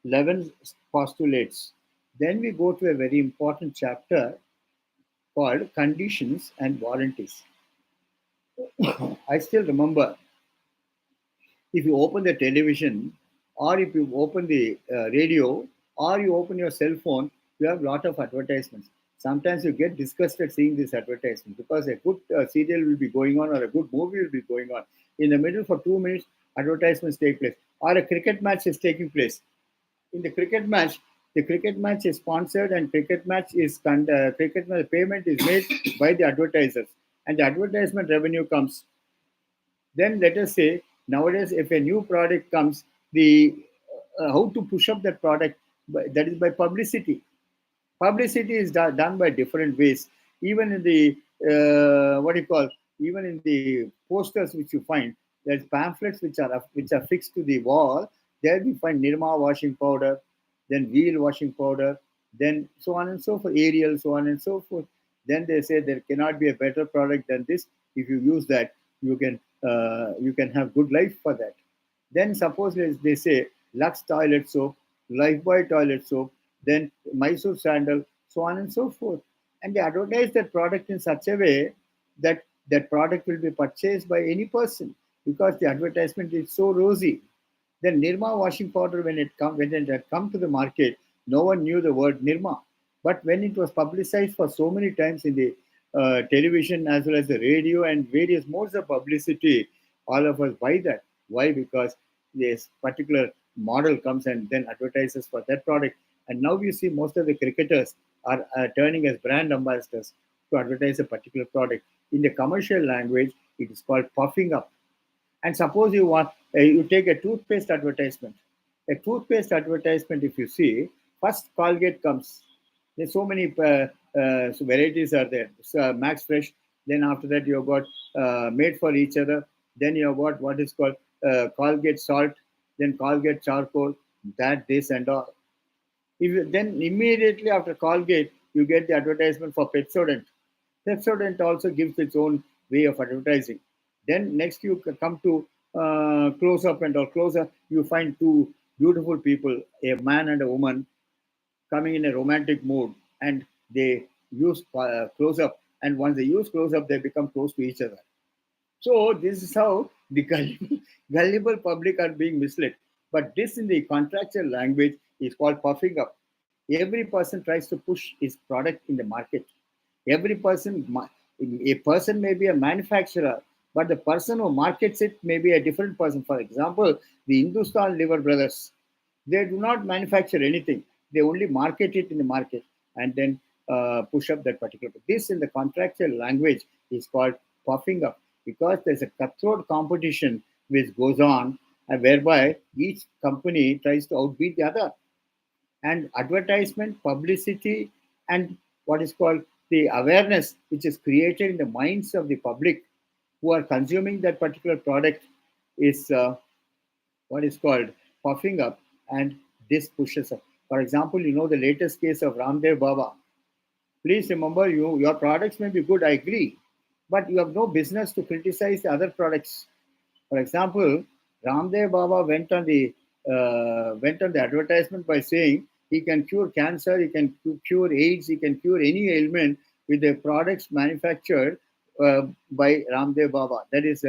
11 postulates. Then we go to a very important chapter called conditions and warranties. I still remember, if you open the television, or if you open the radio, or you open your cell phone, you have a lot of advertisements. Sometimes you get disgusted seeing these advertisements because a good serial will be going on or a good movie will be going on. In the middle, for 2 minutes, advertisements take place, or a cricket match is taking place. In the cricket match is sponsored, and cricket match payment is made by the advertisers, and the advertisement revenue comes. Then let us say, nowadays, if a new product comes, the how to push up that product, that is by publicity. Publicity is done by different ways. Even in the what do you call? Even in the posters which you find, there's pamphlets which are fixed to the wall. There we find Nirma washing powder, then Wheel washing powder, then so on and so forth, Ariel, so on and so forth. Then they say there cannot be a better product than this. If you use that, you can have good life for that. Then suppose they say Lux toilet soap, Lifebuoy toilet soap, then Mysore sandal, so on and so forth. And they advertise that product in such a way that that product will be purchased by any person because the advertisement is so rosy. Then Nirma washing powder, when it had come to the market, no one knew the word Nirma. But when it was publicized for so many times in the television as well as the radio and various modes of publicity, all of us buy that. Why? Because this particular model comes and then advertises for that product. And now you see most of the cricketers are turning as brand ambassadors to advertise a particular product. In the commercial language, it is called puffing up. And suppose you take a toothpaste advertisement. A toothpaste advertisement, if you see, first Colgate comes. There's so many varieties are there. So, Max Fresh. Then after that, you've got Made for Each Other. Then you've got what is called Colgate Salt. Then Colgate Charcoal. That, this, and all. Then immediately after Colgate, you get the advertisement for Pepsodent. Pepsodent also gives its own way of advertising. Then next you come to close up and or closer, you find two beautiful people, a man and a woman, coming in a romantic mood, and they use close up. And once they use close up, they become close to each other. So this is how the gullible public are being misled. But this in the contractual language is called puffing up. Every person tries to push his product in the market. Every person, a person may be a manufacturer, but the person who markets it may be a different person. For example, the Hindustan Liver Brothers, they do not manufacture anything. They only market it in the market and then push up that particular. This in the contractual language is called puffing up because there's a cutthroat competition which goes on, and whereby each company tries to outbeat the other. And advertisement, publicity, and what is called the awareness which is created in the minds of the public who are consuming that particular product is what is called puffing up, and this pushes up. For example, the latest case of Ramdev Baba. Please remember, your products may be good, I agree, but you have no business to criticize the other products. For example, Ramdev Baba went on the advertisement by saying he can cure cancer, he can cure AIDS, he can cure any ailment with the products manufactured by Ramdev Baba. That is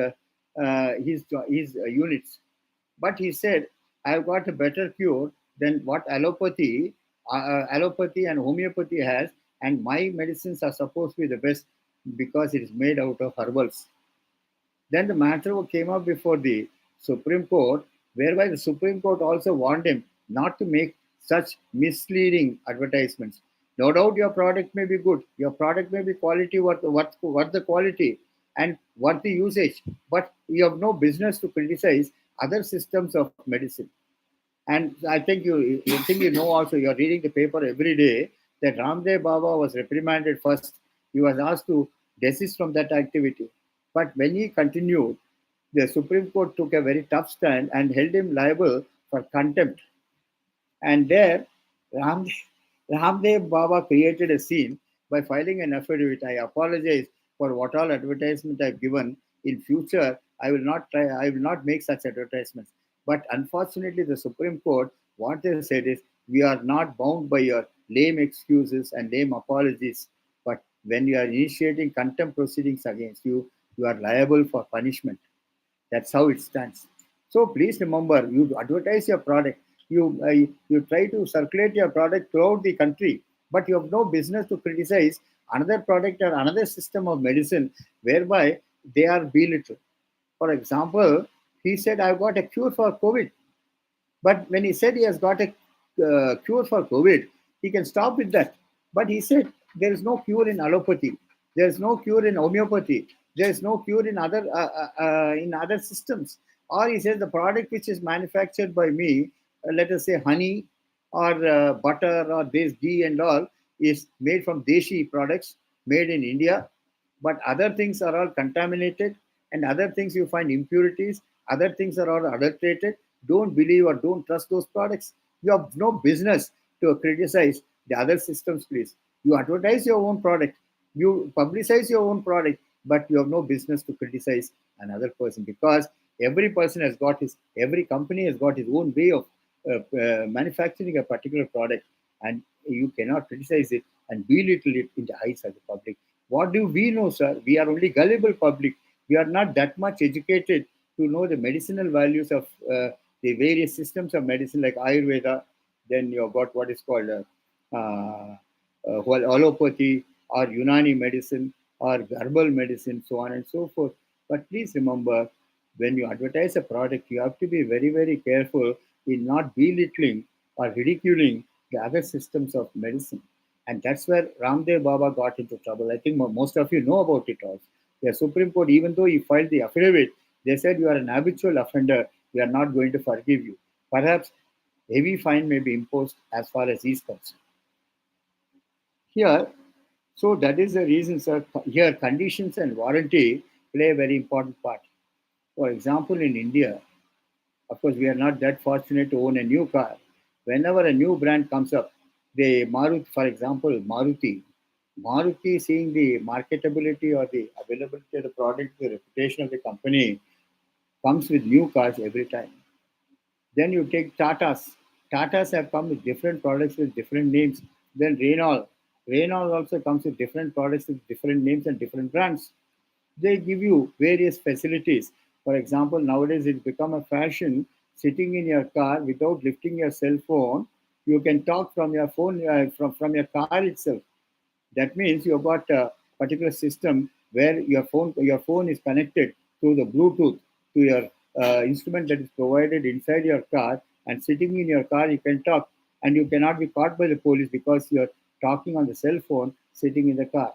his units. But he said, I've got a better cure than what allopathy and homeopathy has, and my medicines are supposed to be the best because it is made out of herbals. Then the matter came up before the Supreme Court, whereby the Supreme Court also warned him not to make such misleading advertisements. No doubt your product may be good, your product may be quality, what the quality and what the usage, but you have no business to criticize other systems of medicine. And I think also you're reading the paper every day that Ramdev Baba was reprimanded first. He was asked to desist from that activity. But when he continued, the Supreme Court took a very tough stand and held him liable for contempt. And there, Ram, Ramdev Baba created a scene by filing an affidavit. I apologize for what all advertisement I've given. In future, I will not make such advertisements. But unfortunately, the Supreme Court, what they said is, we are not bound by your lame excuses and lame apologies. But when you are initiating contempt proceedings against you, you are liable for punishment. That's how it stands. So please remember, you advertise your product, you try to circulate your product throughout the country, but you have no business to criticize another product or another system of medicine whereby they are belittled. For example, he said, "I've got a cure for COVID." But when he said he has got a cure for COVID, he can stop with that. But he said there is no cure in allopathy, there is no cure in homeopathy, there is no cure in other systems. Or he says the product which is manufactured by me, let us say honey or butter or this ghee and all, is made from deshi products made in India, but other things are all contaminated, and other things you find impurities, other things are all adulterated. Don't believe or don't trust those products. You have no business to criticize the other systems, please. You advertise your own product, you publicize your own product, but you have no business to criticize another person, because every company has got its own way of manufacturing a particular product, and you cannot criticize it and belittle it in the eyes of the public. What do we know, sir? We are only gullible public. We are not that much educated to know the medicinal values of the various systems of medicine like Ayurveda. Then you've got what is called allopathy or Unani medicine or herbal medicine, so on and so forth. But please remember, when you advertise a product, you have to be very, very careful in not belittling or ridiculing the other systems of medicine. And that's where Ramdev Baba got into trouble. I think most of you know about it also. The Supreme Court, even though he filed the affidavit, they said you are an habitual offender. We are not going to forgive you. Perhaps heavy fine may be imposed as far as he's concerned. Here, so that is the reason, sir. Here, conditions and warranty play a very important part. For example, in India, of course, we are not that fortunate to own a new car. Whenever a new brand comes up, for example, Maruti, seeing the marketability or the availability of the product, the reputation of the company, comes with new cars every time. Then you take Tatas. Tatas have come with different products with different names. Then Renault also comes with different products with different names and different brands. They give you various facilities. For example, nowadays it's become a fashion, sitting in your car without lifting your cell phone. You can talk from your phone, from your car itself. That means you've got a particular system where your phone is connected through the Bluetooth to your instrument that is provided inside your car, and sitting in your car you can talk, and you cannot be caught by the police because you're talking on the cell phone sitting in the car.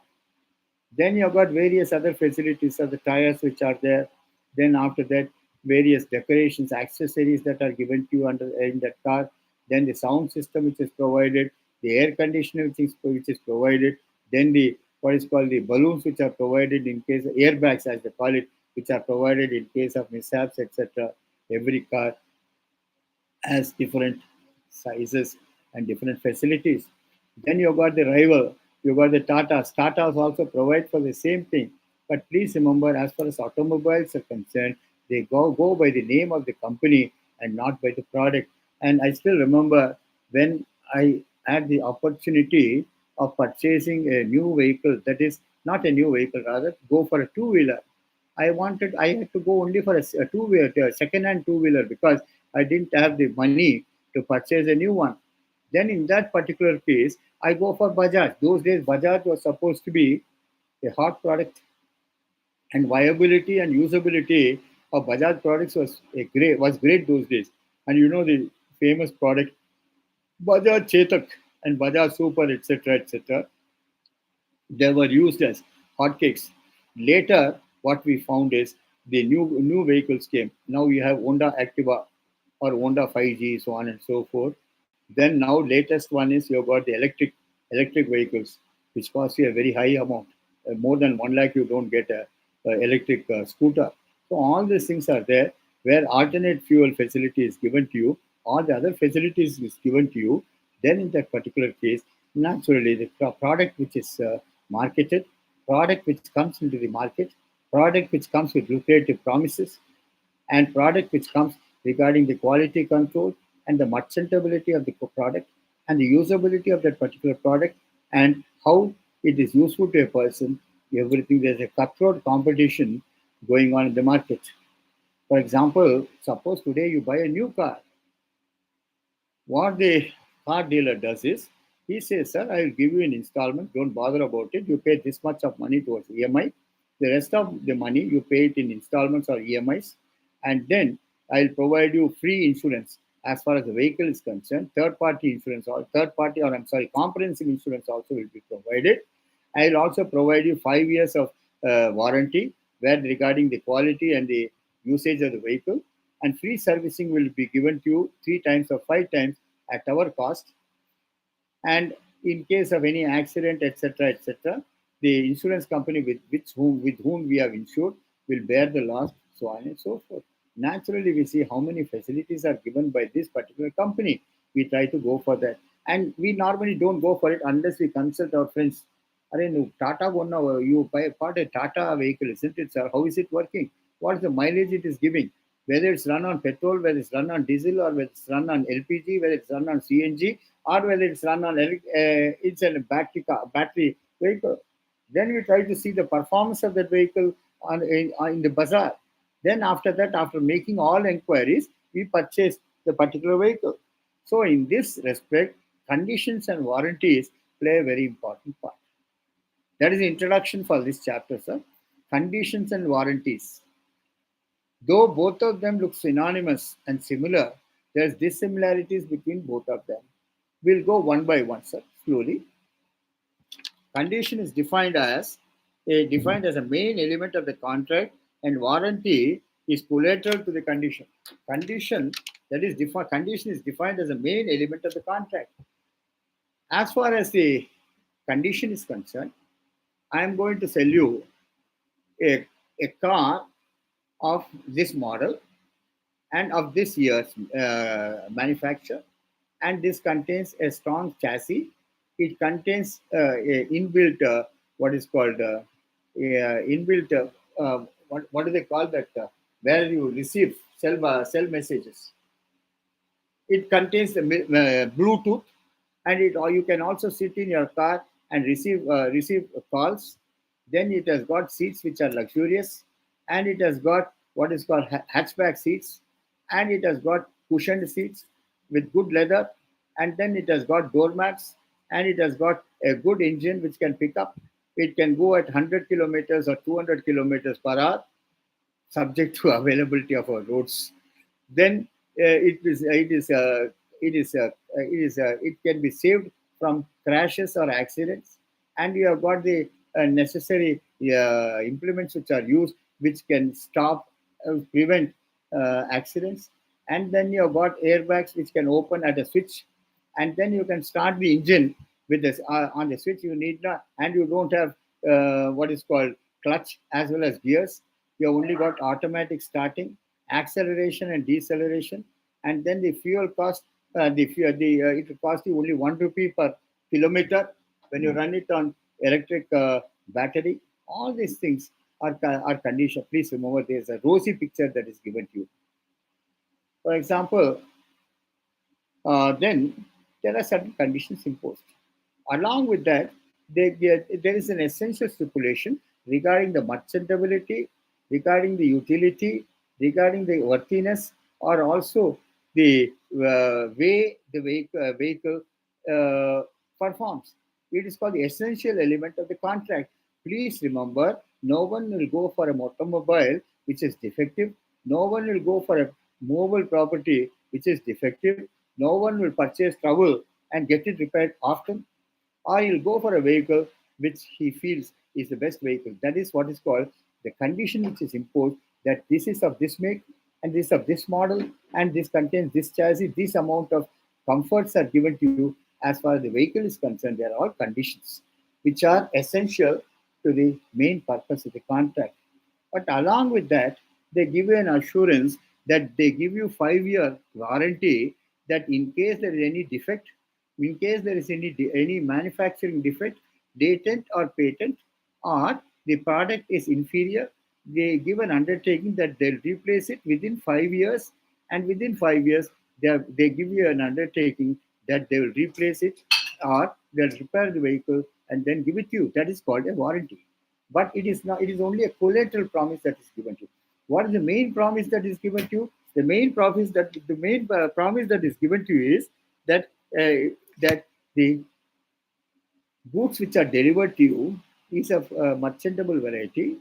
Then you've got various other facilities of the tires which are there. Then after that, various decorations, accessories that are given to you under in that car, then the sound system which is provided, the air conditioner which is provided, then the what is called the balloons which are provided in case airbags as they call it, which are provided in case of mishaps, etc. Every car has different sizes and different facilities. Then you got the rival, you got the Tatas. Tatas also provide for the same thing. But please remember, as far as automobiles are concerned, they go by the name of the company and not by the product. And I still remember when I had the opportunity of purchasing a new vehicle, that is not a new vehicle, rather, go for a two wheeler. I had to go only for a two wheeler, second hand two wheeler because I didn't have the money to purchase a new one. Then in that particular case, I go for Bajaj. Those days, Bajaj was supposed to be a hot product, and viability and usability of Bajaj products was great those days. And you know the famous product Bajaj Chetak and Bajaj Super, etc., etc. They were used as hotcakes. Later, what we found is the new vehicles came. Now you have Honda Activa or Honda 5G, so on and so forth. Then now latest one is you've got the electric vehicles, which cost you a very high amount. More than 1 lakh, you don't get a electric scooter. So all these things are there where alternate fuel facility is given to you, all the other facilities is given to you. Then in that particular case, naturally the product which is marketed, product which comes into the market, product which comes with lucrative promises, and product which comes regarding the quality control and the merchantability of the product and the usability of that particular product and how it is useful to a person. Everything, there's a cutthroat competition going on in the market. For example, suppose today you buy a new car. What the car dealer does is he says, "Sir, I will give you an installment. Don't bother about it. You pay this much of money towards EMI. The rest of the money you pay it in installments or EMIs, and then I'll provide you free insurance as far as the vehicle is concerned. Third party insurance or comprehensive insurance also will be provided. I'll also provide you 5 years of warranty where regarding the quality and the usage of the vehicle, and free servicing will be given to you 3 times or 5 times at our cost. And in case of any accident, etc., etc., the insurance company with whom we have insured will bear the loss, so on and so forth. Naturally, we see how many facilities are given by this particular company. We try to go for that, and we normally don't go for it unless we consult our friends. Are no Tata one now? You buy bought a Tata vehicle, isn't it, sir? How is it working? What is the mileage it is giving? Whether it's run on petrol, whether it's run on diesel, or whether it's run on LPG, whether it's run on CNG, or whether it's run on it's a battery vehicle. Then we try to see the performance of that vehicle in the bazaar. Then after that, after making all inquiries, we purchase the particular vehicle. So in this respect, conditions and warranties play a very important part. That is the introduction for this chapter, sir. Conditions and warranties. Though both of them look synonymous and similar, there's dissimilarities between both of them. We'll go one by one, sir, slowly. Condition is defined as a main element of the contract, and warranty is collateral to the condition. Condition is defined as a main element of the contract. As far as the condition is concerned, I am going to sell you a car of this model and of this year's manufacture, and this contains a strong chassis. It contains a inbuilt what is called inbuilt what do they call that where you receive cell messages. It contains the Bluetooth, and it or you can also sit in your car and receive calls. Then it has got seats which are luxurious, and it has got what is called hatchback seats, and it has got cushioned seats with good leather, and then it has got door mats, and it has got a good engine which can pick up. It can go at 100 kilometers or 200 kilometers per hour, subject to availability of our roads. Then it can be saved from crashes or accidents, and you have got the necessary implements which are used, which can prevent accidents. And then you've got airbags which can open at a switch, and then you can start the engine with this on the switch. You need not, and you don't have what is called clutch as well as gears. You only got automatic starting, acceleration and deceleration, and then the fuel cost. It will cost you only 1 rupee per kilometer when you run it on electric battery. All these things are condition. Please remember, there's a rosy picture that is given to you. For example, then there are certain conditions imposed. Along with that, there is an essential stipulation regarding the merchantability, regarding the utility, regarding the worthiness, or also the way the vehicle performs. It is called the essential element of the contract. Please remember, no one will go for an automobile which is defective. No one will go for a mobile property which is defective. No one will purchase trouble and get it repaired often, or he'll go for a vehicle which he feels is the best vehicle. That is what is called the condition which is imposed, that this is of this make and this of this model and this contains this chassis, this amount of comforts are given to you. As far as the vehicle is concerned, they are all conditions which are essential to the main purpose of the contract. But along with that, they give you an assurance that they give you 5 year warranty, that in case there is any defect, in case there is any manufacturing defect, patent or patent, or the product is inferior, they give an undertaking that they'll replace it within 5 years, and within 5 years they give you an undertaking that they will replace it or they'll repair the vehicle and then give it to you. That is called a warranty. But it is not. It is only a collateral promise that is given to you. What is the main promise that is given to you? The main promise that is given to you is that that the goods which are delivered to you is of merchantable variety,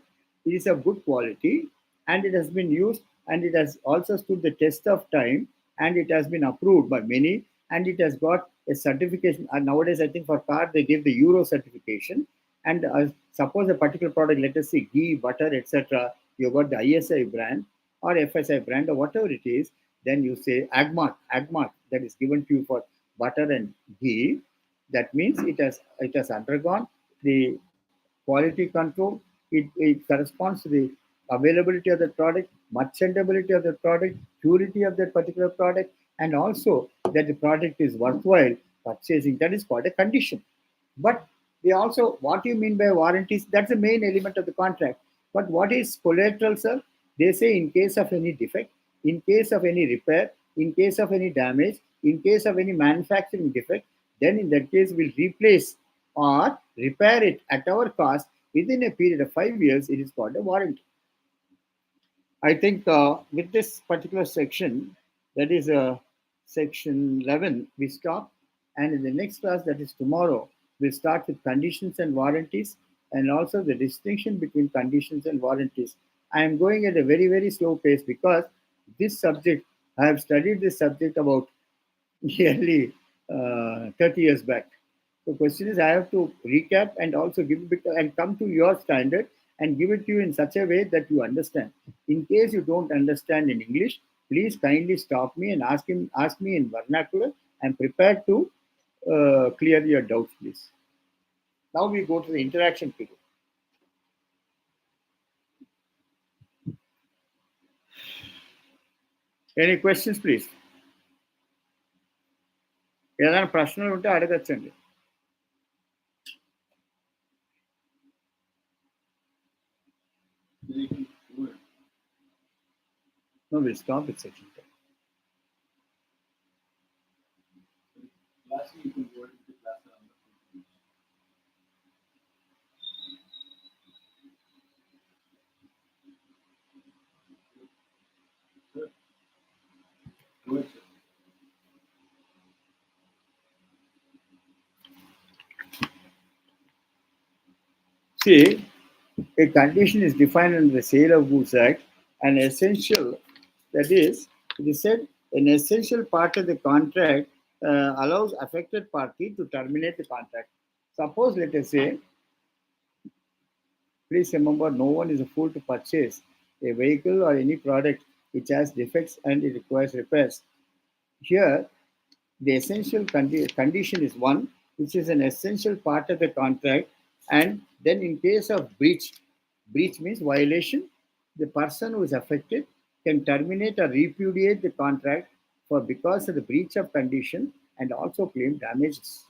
it is of good quality, and it has been used, and it has also stood the test of time, and it has been approved by many, and it has got a certification. And nowadays, I think for car they give the Euro certification. And suppose a particular product, let us say ghee, butter, etc., you got the ISI brand or FSI brand or whatever it is, then you say agmark that is given to you for butter and ghee. That means it has undergone the quality control. It corresponds to the availability of the product, merchantability of the product, purity of that particular product, and also that the product is worthwhile purchasing. That is called a condition. But they also, what you mean by warranties, that's the main element of the contract. But what is collateral, sir? They say in case of any defect, in case of any repair, in case of any damage, in case of any manufacturing defect, then in that case we'll replace or repair it at our cost within a period of 5 years. It is called a warranty. I think with this particular section, that is section 11, we stop. And in the next class, that is tomorrow, we'll start with conditions and warranties, and also the distinction between conditions and warranties. I am going at a very, very slow pace because this subject, I have studied this subject about nearly 30 years back. The question is, I have to recap and also give it and come to your standard and give it to you in such a way that you understand. In case you don't understand in English, please kindly stop me and ask me in vernacular. I'm prepared to clear your doubts, please. Now we go to the interaction period. Any questions, please? ఏదైనా ప్రశ్నలు ఉంటే అడగచ్చండి. No, we'll stop with section 10. Lastly, you can go into class around the Sir, go ahead, sir. See, a condition is defined in the Sale of Goods Act, an essential, that is, it is said, an essential part of the contract allows affected party to terminate the contract. Suppose, let us say, please remember, no one is a fool to purchase a vehicle or any product which has defects and it requires repairs. Here, the essential condition is one, which is an essential part of the contract. And then, in case of breach, breach means violation, the person who is affected can terminate or repudiate the contract for because of the breach of condition and also claim damages.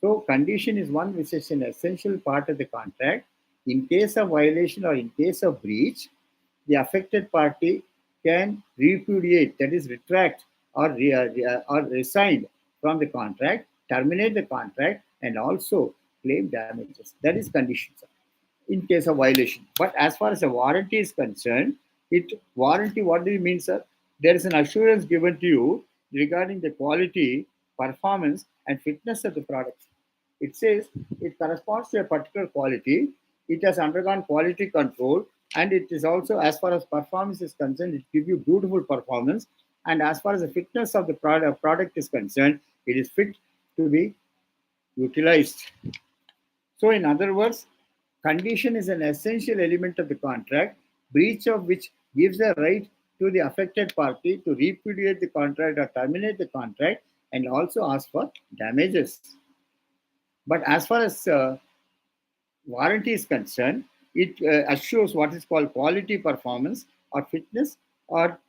So, condition is one which is an essential part of the contract. In case of violation or in case of breach, the affected party can repudiate, that is, retract or resign from the contract, terminate the contract, and also claim damages. That is conditions in case of violation. But as far as the warranty is concerned, it warranty, what do you mean, sir? There is an assurance given to you regarding the quality, performance, and fitness of the product. It says it corresponds to a particular quality, it has undergone quality control, and it is also, as far as performance is concerned, it gives you beautiful performance. And as far as the fitness of the product is concerned, it is fit to be utilized. So, in other words, condition is an essential element of the contract, breach of which gives a right to the affected party to repudiate the contract or terminate the contract and also ask for damages. But as far as warranty is concerned, it assures what is called quality performance or fitness or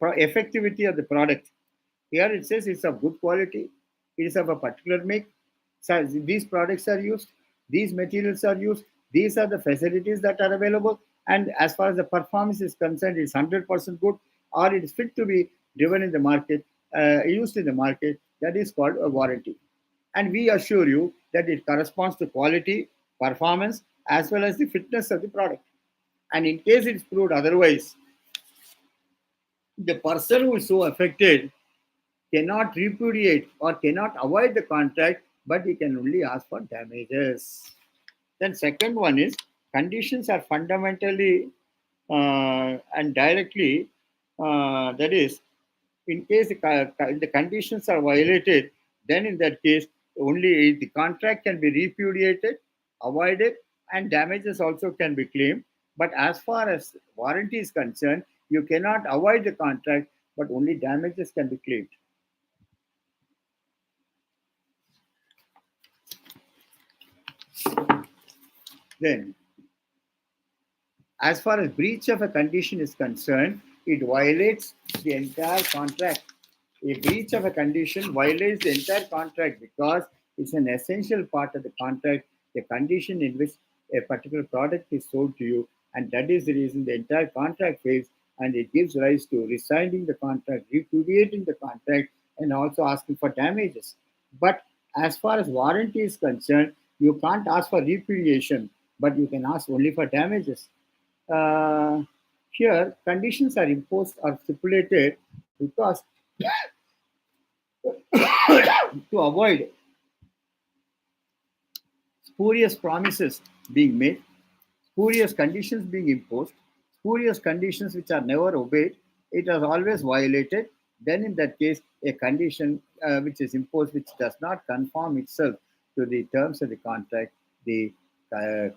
effectivity of the product. Here it says it's of good quality, it is of a particular make. So these products are used, these materials are used, these are the facilities that are available, and as far as the performance is concerned, it's 100% good or it is fit to be driven in the market, used in the market. That is called a warranty. And we assure you that it corresponds to quality, performance, as well as the fitness of the product. And in case it's proved otherwise, the person who is so affected cannot repudiate or cannot avoid the contract, but he can only ask for damages. Then second one is conditions are fundamentally and directly, that is, in case the conditions are violated, then in that case, only the contract can be repudiated, avoided, and damages also can be claimed. But as far as warranty is concerned, you cannot avoid the contract, but only damages can be claimed. Then, as far as breach of a condition is concerned, it violates the entire contract. A breach of a condition violates the entire contract because it's an essential part of the contract, the condition in which a particular product is sold to you, and that is the reason the entire contract fails, and it gives rise to resigning the contract, repudiating the contract, and also asking for damages. But as far as warranty is concerned, you can't ask for repudiation, but you can ask only for damages. Uh, Here, conditions are imposed or stipulated because to avoid spurious promises being made, spurious conditions being imposed, spurious conditions which are never obeyed, it is always violated. Then, in that case, a condition which is imposed which does not conform itself to the terms of the contract, the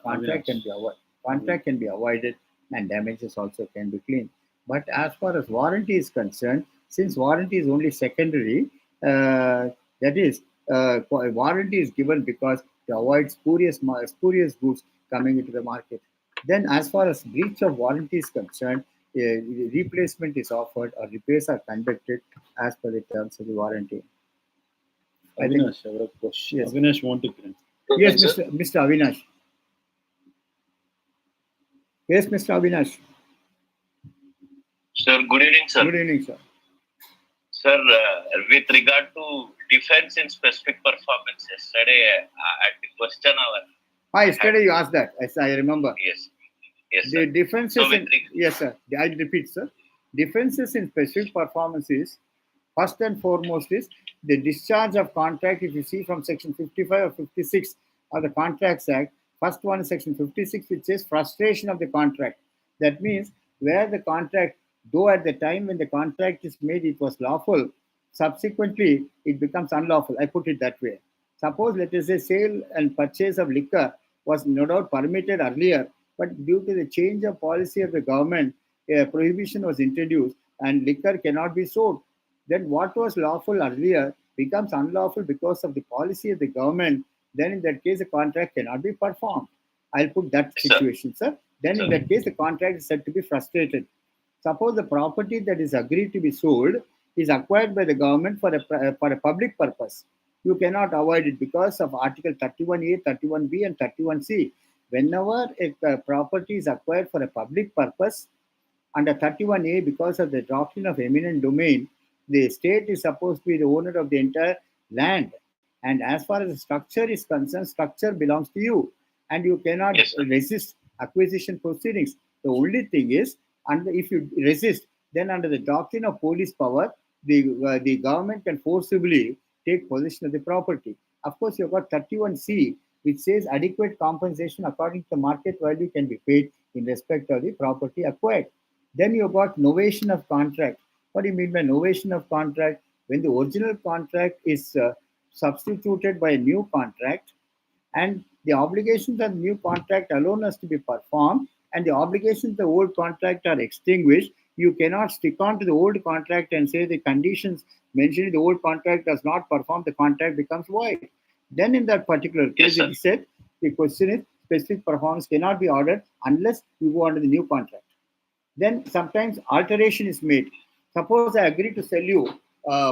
contract can be avoided. Contract can be avoided, and damages also can be claimed. But as far as warranty is concerned, since warranty is only secondary, that is, warranty is given because to avoid spurious goods coming into the market. Then, as far as breach of warranty is concerned, replacement is offered or repairs are conducted as per the terms of the warranty. I think, Avinash, our question. yes, Avinash want to comment. yes, Mr. Avinash. Yes, Mr. Avinash. Sir, good evening, sir. Good evening, sir. Sir, with regard to defense in specific performance, yesterday at the question hour. Yesterday you asked that, as I remember. Yes, yes, The sir. differences So in, yes, sir. I'll repeat, sir. Differences in specific performances, first and foremost, is the discharge of contract. If you see from section 55 or 56 of the Contracts Act, first one is section 56, which says frustration of the contract. That means where the contract, though at the time when the contract is made, it was lawful, subsequently it becomes unlawful. I put it that way. Suppose, let us say, sale and purchase of liquor was no doubt permitted earlier, but due to the change of policy of the government, a prohibition was introduced and liquor cannot be sold, then what was lawful earlier becomes unlawful because of the policy of the government. Then in that case, the contract cannot be performed. I'll put that Yes, sir. situation, sir. Then in Sir. that case, the contract is said to be frustrated. Suppose the property that is agreed to be sold is acquired by the government for a public purpose. You cannot avoid it because of Article 31A, 31B, and 31C. Whenever a property is acquired for a public purpose, under 31A, because of the doctrine of eminent domain, the state is supposed to be the owner of the entire land. And as far as the structure is concerned, structure belongs to you. And you cannot Yes, sir. resist acquisition proceedings. The only thing is, if you resist, then under the doctrine of police power, the government can forcibly take possession of the property. Of course, you've got 31C, which says adequate compensation according to the market value can be paid in respect of the property acquired. Then you got novation of contract. What do you mean by novation of contract? When the original contract is substituted by a new contract, and the obligations of the new contract alone has to be performed, and the obligations of the old contract are extinguished, you cannot stick on to the old contract and say the conditions mentioned in the old contract does not perform, the contract becomes void. Then in that particular Yes, case, sir. it is said the question is specific performance cannot be ordered unless you go under the new contract. Then sometimes alteration is made. Suppose I agree to sell you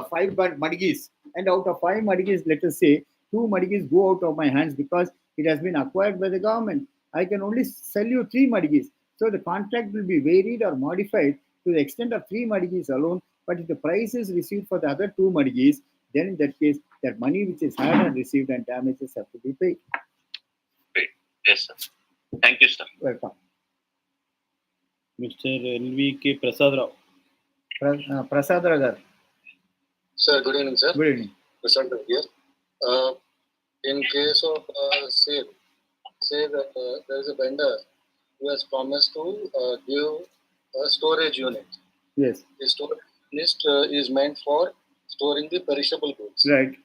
five mudgies, and out of five mudgies, let us say two mudgies go out of my hands because it has been acquired by the government. I can only sell you three mudgies. So the contract will be varied or modified to the extent of three mudgies alone. But if the price is received for the other two mudgies, then in that case, that money which is had and received and damages have to be paid. Great. Yes, sir. Thank you, sir. Welcome. Mr. L.V.K. Prasad Rao. Prasad Ragar. Sir, good evening, sir. Good evening. Prasad here. In case of sale, say that there is a vendor who has promised to give a storage unit. Yes. The storage unit is meant for storing the perishable goods. Right.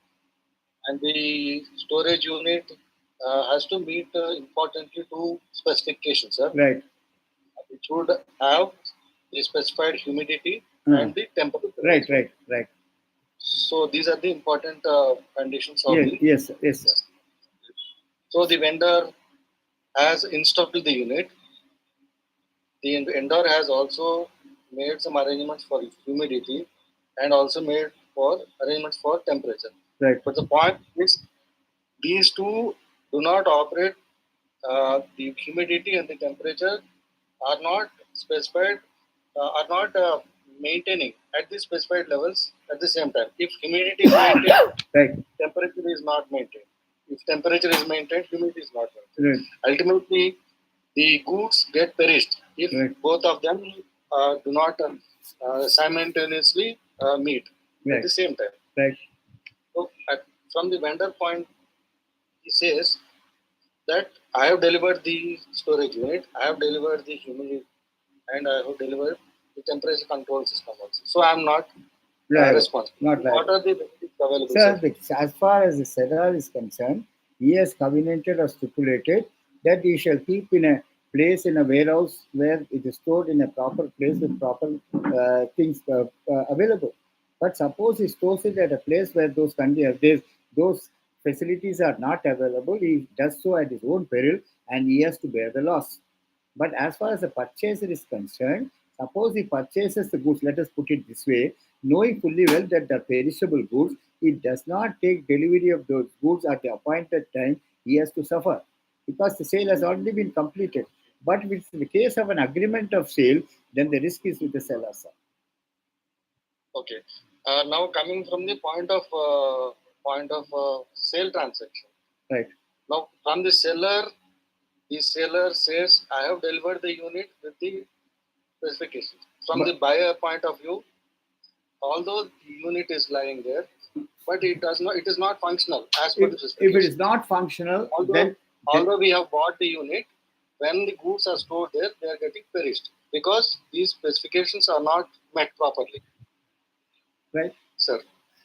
And the storage unit has to meet importantly two specifications, sir. Right. It should have the specified humidity and the temperature. Right. So these are the important conditions of Yes, the. yes, sir. So the vendor has installed the unit. The vendor has also made some arrangements for humidity and also made for arrangements for temperature. Right. But the point is, these two do not operate. The humidity and the temperature are not specified, are not maintaining at the specified levels at the same time. If humidity is maintained, Right. temperature is not maintained. If temperature is maintained, humidity is not maintained. Right. Ultimately, the goods get perished if both of them do not simultaneously meet at the same time. Right. So, from the vendor point, he says that I have delivered the storage unit, I have delivered the humidity, and I have delivered the temperature control system also. So I am not responsible. Not what are the benefits available? Sir, as far as the seller is concerned, he has covenanted or stipulated that he shall keep in a place in a warehouse where it is stored in a proper place with proper things available. But suppose he stores it at a place where those facilities are not available, he does so at his own peril and he has to bear the loss. But as far as the purchaser is concerned, suppose he purchases the goods, let us put it this way, knowing fully well that the perishable goods, he does not take delivery of those goods at the appointed time, he has to suffer because the sale has already been completed. But in the case of an agreement of sale, then the risk is with the seller, sir. Okay. Now coming from the point of sale transaction. Right. Now from the seller says, I have delivered the unit with the specifications. From the buyer point of view, although the unit is lying there, but it is not functional as per the specifications. If it is not functional, although we have bought the unit, when the goods are stored there, they are getting perished because these specifications are not met properly. Right? Sir.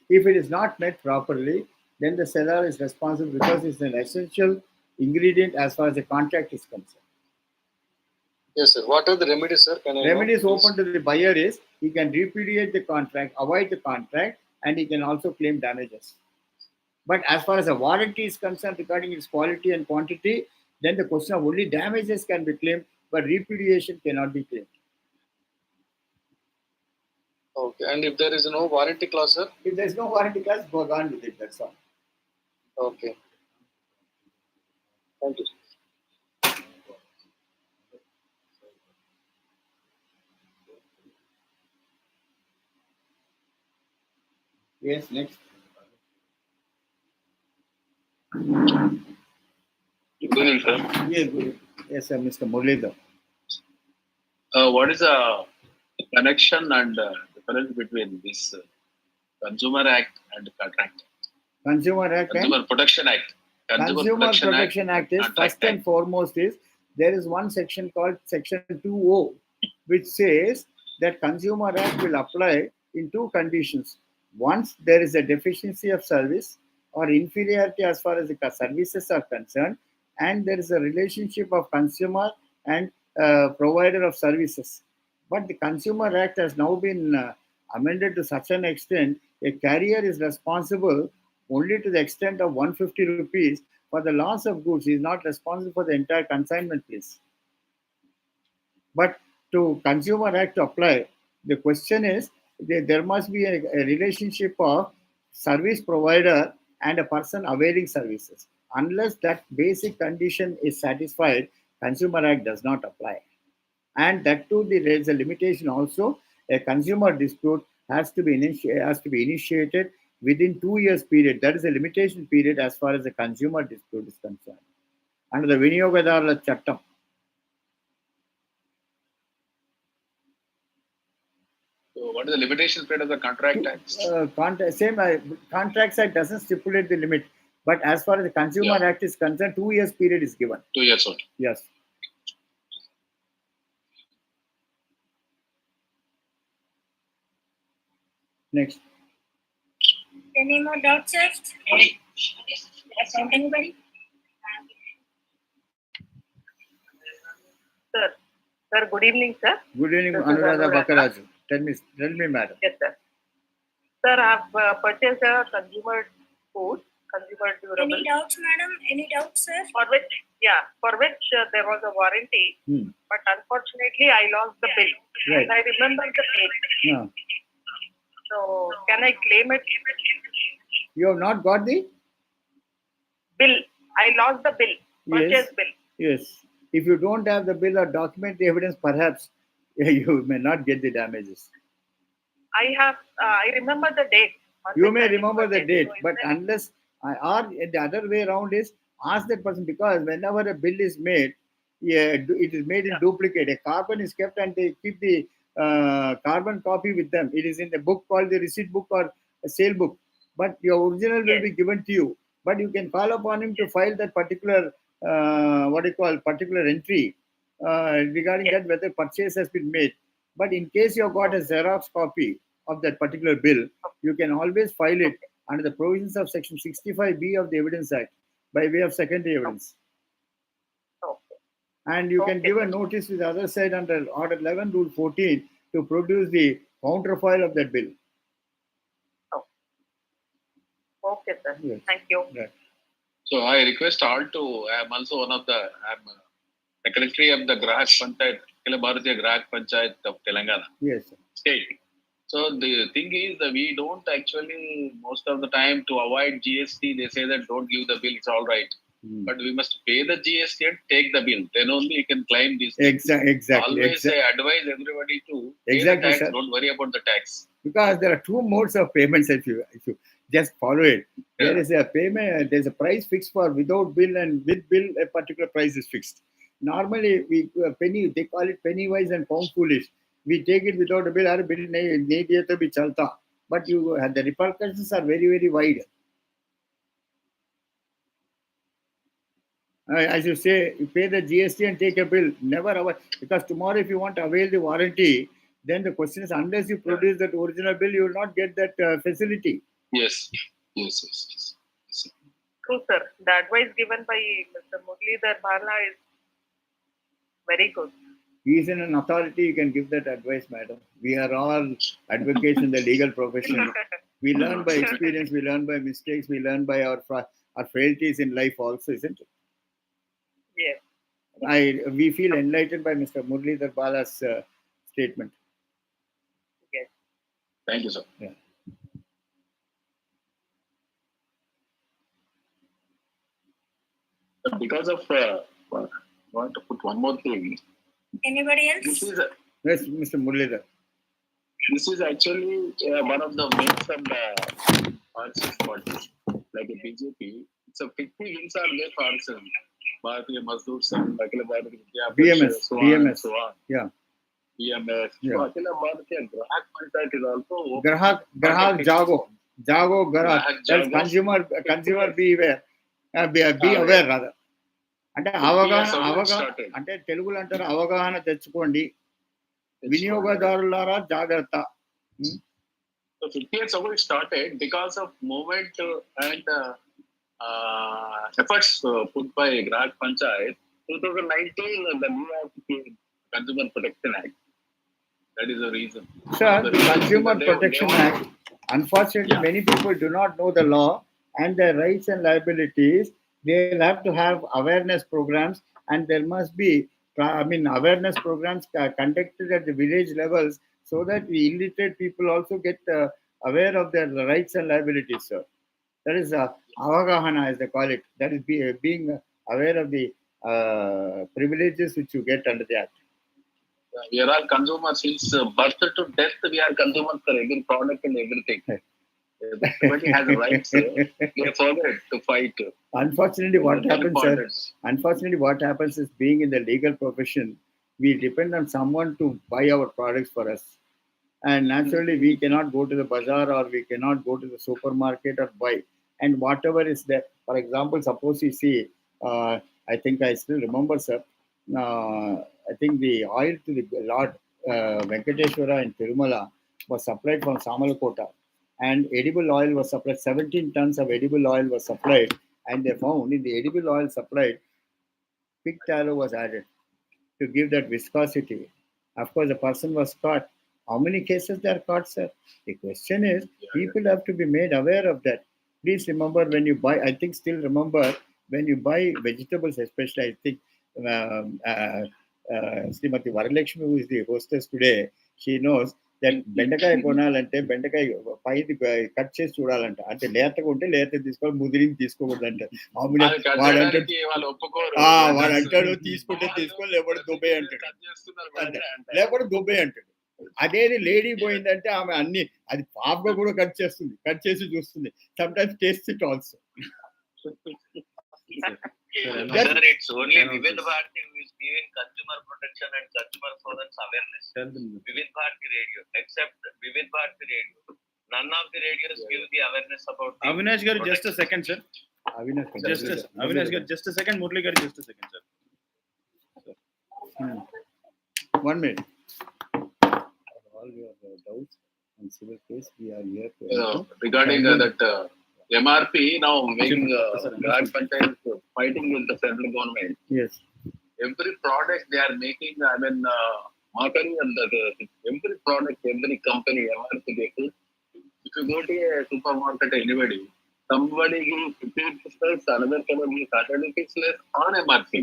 If it is not met properly, then the seller is responsible because it's an essential ingredient as far as the contract is concerned. Yes, sir. What are the remedies, sir? Can I know, Remedies please? open to the buyer is he can repudiate the contract, avoid the contract, and he can also claim damages. But as far as a warranty is concerned regarding its quality and quantity, then the question of only damages can be claimed, but repudiation cannot be claimed. Okay. And if there is no warranty clause, sir? If there's no warranty clause, go on with it. That's all. Okay. Thank you. Yes, next. Good evening, sir. Yes, good. Yes, sir, Mr. Muralidhar. What is the connection and difference between this Consumer Act and Contract? Consumer Act and Consumer Protection Act. Consumer Protection Act is first and foremost is there is one section called Section 2O, which says that Consumer Act will apply in two conditions. Once there is a deficiency of service or inferiority as far as the services are concerned, and there is a relationship of consumer and provider of services. But the Consumer Act has now been amended to such an extent, a carrier is responsible only to the extent of 150 rupees for the loss of goods. He is not responsible for the entire consignment fees. But to Consumer Act to apply, the question is there must be a relationship of service provider and a person availing services. Unless that basic condition is satisfied, Consumer Act does not apply. And that too, there is a limitation also. A consumer dispute has to be initiated within 2 years period. That is a limitation period as far as the consumer dispute is concerned. Under the Viniyogadaruల Chattam. So, what is the limitation period of the Contract Act? Contracts Act doesn't stipulate the limit, but as far as the Consumer Act is concerned, 2 years period is given. 2 years old. Yes. Next. Any more doubts, sir? Anybody? Sir, good evening, sir. Good evening, This is Anuradha Anuradha. Bakkaraju. Tell me, madam. Yes, sir. Sir, I have purchased a consumer food, consumer durable, Any doubts, madam? Any doubts, sir? for which there was a warranty, but unfortunately I lost the bill. Right. And I remember the date. Yeah. So, can I claim it? You have not got the? Bill. I lost the bill. Purchase bill. Yes. If you don't have the bill or document the evidence, perhaps you may not get the damages. I remember the date. You may remember the date, but unless, or the other way around is ask that person, because whenever a bill is made, it is made in duplicate. A carbon is kept and they keep the carbon copy with them. It is in the book called the receipt book or a sale book, but your original will be given to you. But you can call upon him to file that particular particular entry regarding that whether purchase has been made. But in case you have got a Xerox copy of that particular bill, you can always file it under the provisions of Section 65B of the Evidence Act by way of secondary evidence. And you can give a notice to the other side under Order 11, Rule 14 to produce the counterfoil of that bill. Okay, sir. Yes. Thank you. Right. So, I request all to, I am also one of the, I am Secretary of the Grahak Panchayat, Akhila Bharatiya Grahak Panchayat of Telangana Yes, sir. state. So, the thing is that we don't actually, most of the time, to avoid GST, they say that don't give the bill, it's all right. But we must pay the GST and take the bill. Then only you can claim this. Exactly. Always I advise everybody to pay Exactly, the tax. sir. Don't worry about the tax. Because there are two modes of payments if you just follow it. Yeah. There is a payment, there's a price fixed for without bill, and with bill a particular price is fixed. Normally they call it penny wise and pound foolish. We take it without a bill, our bill nahi diya to bhi chalta. But the repercussions are very, very wide. As you say, you pay the GST and take a bill. Never avoid, because tomorrow if you want to avail the warranty, then the question is, unless you produce that original bill, you will not get that facility. Yes. True, sir. The advice given by Mr. Muralidhar Bhala is very good. He is in an authority, you can give that advice, madam. We are all advocates in the legal profession. We learn by experience, we learn by mistakes, we learn by our frailties in life also, isn't it? Yes. We feel enlightened by Mr. Muralidhar Bala's statement. Yes. Thank you, sir. Yeah. Because of, I want to put one more thing. Anybody This else? is Yes, Mr. Muralidhar. this is actually one of the wins from the RSS party, like a BJP. It's a 50 wins are there for RSS. Bharatiya Mazdoor Sangh, Akhila Bharatiya Vidya BMS, Parishad, so on and BMS. so on. Yeah. BMS. Yeah. So Akhila Bharatiya Grahak Panchayat is also Grahak Jago. Jago Grahak. That's Jago. consumer beware. Be aware rather. అంటే అవగాహన అంటే తెలుగులో అంటారు అవగాహన తెచ్చుకోండి వినియోగదారులారా జాగ్రత్త. So 50 years ago it started because of movement and efforts put by Grahak Panchayat. 2019 the new Act came, Consumer Protection Act. That is the reason. Sir, the Consumer Protection Act, unfortunately, many people do not know the law and their rights and liabilities. They'll have to have awareness programs, and there must be, awareness programs conducted at the village levels so that the illiterate people also get aware of their rights and liabilities, sir. That is avagahana, as they call it. That is being aware of the privileges which you get under the Act. We are all consumers since birth to death. We are consumers for every product and everything. Everybody has rights. We forget to fight. Unfortunately, what happens is, being in the legal profession, we depend on someone to buy our products for us. And naturally, we cannot go to the bazaar or we cannot go to the supermarket or buy. And whatever is there, for example, suppose you see, I think I still remember, sir, I think the oil to the Lord Venkateshwara in Tirumala was supplied from Samalakota. And edible oil was supplied, 17 tons of edible oil was supplied. And they found in the edible oil supplied, pig tallow was added to give that viscosity. Of course, the person was caught. How many cases they are caught, sir? The question is, people have to be made aware of that. Please remember when you buy, I think still remember when you buy vegetables, especially, I think Srimati Varalakshmi, who is the hostess today, she knows that బెండకాయ కొనాలంటే బెండకాయ పైది cut చేసి చూడాలంట. అంటే లేతగా ఉంటే లేత తీసుకోవాలి, ముదిరిని తీసుకోకూడదంట. వాడు అంటాడు తీసుకుంటే తీసుకోవాలి, లేకపోతే దుబ్బే అంటాడు, లేకపోతే దుబ్బే అంటాడు. అదేది లేడీ పోయిందంటే ఆమె అన్ని అది పాపగా కూడా కట్ చేస్తుంది, కట్ చేసి చూస్తుంది. Some times taste it also. Sir, it's only Vivid Bharati who is giving consumer protection and consumer forums awareness. Vivid Bharati Radio, except Vivid Bharati Radio, none of the radios give the awareness about. Avinash garu, just a second, sir. Avinash garu, just a second. Murali garu, just a second, sir. 1 minute. All your doubts on civil case, we are here to regarding that MRP now making Grahak Panchayat fighting with the federal government. Yes. Every product they are making, marketing and every product, every company MRP they put. If you go to a supermarket, anybody, somebody gives 50%, another company started with less on MRP.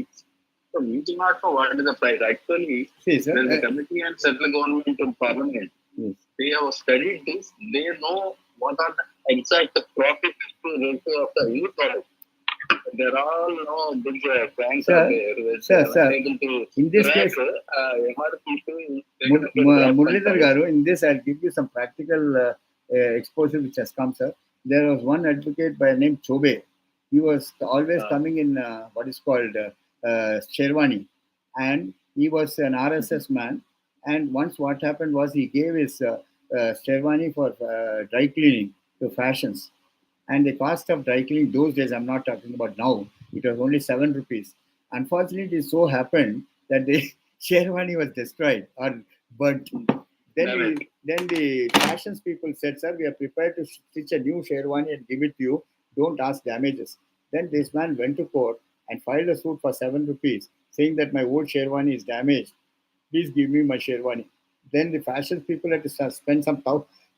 So we do not know what is the price. Actually, there is a committee and central government and parliament. Yes. They have studied this. They know what are the exact profit to ratio of the new product. There are all big banks are there. Sir. In this case, Muralidhar garu, in this I'll give you some practical exposure which has come, sir. There was one advocate by name Chobe. He was always coming in what is called Sherwani, and he was an RSS man. And once what happened was he gave his Sherwani for dry cleaning to fashions. And the cost of dry cleaning those days, I'm not talking about now, it was only 7 rupees. Unfortunately, it so happened that the Sherwani was destroyed or burnt. Then the fashions people said, sir, we are prepared to stitch a new Sherwani and give it to you. Don't ask damages. Then this man went to court and filed a suit for 7 rupees, saying that my old Sherwani is damaged. please give me my sherwani. Then the fashion people had to spend some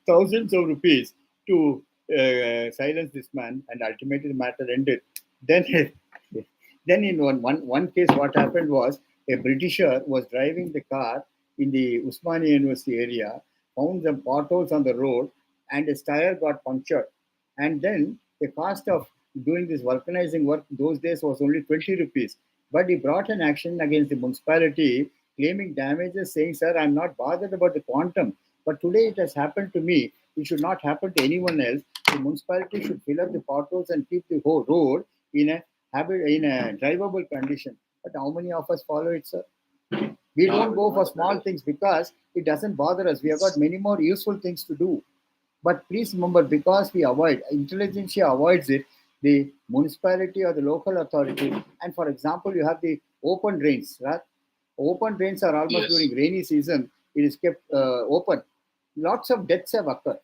thousands of rupees to silence this man, and ultimately the matter ended. Then, then in one case, what happened was a Britisher was driving the car in the Usmania University area, found some potholes on the road, and his tire got punctured. And then the cost of doing this vulcanizing work those days was only 20 rupees. But he brought an action against the municipality claiming damages, saying, "Sir, I'm not bothered about the quantum, but today it has happened to me. It should not happen to anyone else. The municipality should fill up the potholes and keep the whole road in a drivable condition." But how many of us follow it, sir? We don't go for small things because it doesn't bother us. We have got many more useful things to do. But please remember, because we avoid, intelligentsia avoids it, the municipality or the local authority, and for example, you have the open drains, right? Open drains are almost during rainy season, it is kept open. Lots of deaths have occurred.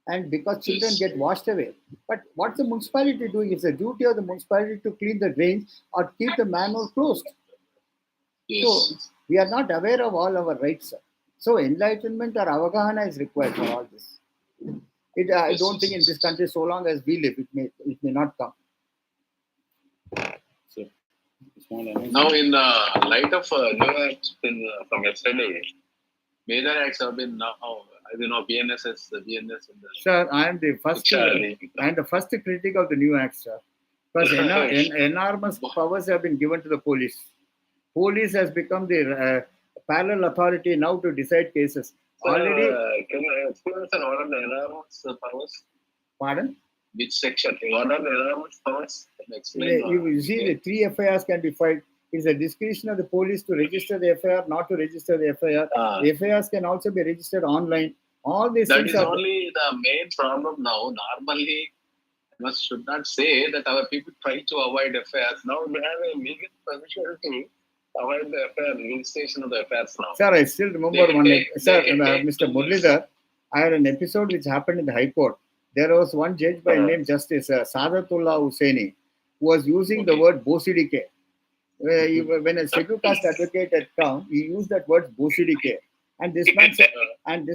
And because children get washed away. But what's the municipality doing? It's the duty of the municipality to clean the drains or keep the manhole closed. So we are not aware of all our rights, sir. So enlightenment or avagahana is required for all this. I don't think in this country, so long as we live, it may not come. So, Now, in light of new acts from yesterday, major acts have been now. BNSS, the BNS. Sir, I am the first critic of the new act, sir. Because enormous powers have been given to the police. Police has become the parallel authority now to decide cases. Already, can you explain, sir, what are the enormous powers? Pardon? Which section? What are the enormous powers? You see, the 3 FIRs can be filed. It's a discretion of the police to register the FIR, not to register the FIR. The FIRs can also be registered online. All these things are only the main problem now. Normally, should not say that our people try to avoid FIRs. Now we have a legal permission to avoid the FIR, registration of the FIRs now. Sir, I still remember Mr. Murlidhar, I had an episode which happened in the High Court. There was one judge by name Justice Sadatullah Hussaini who was using the word Bosidike. When a scheduled caste advocate had come, he used that word Bosidike. And this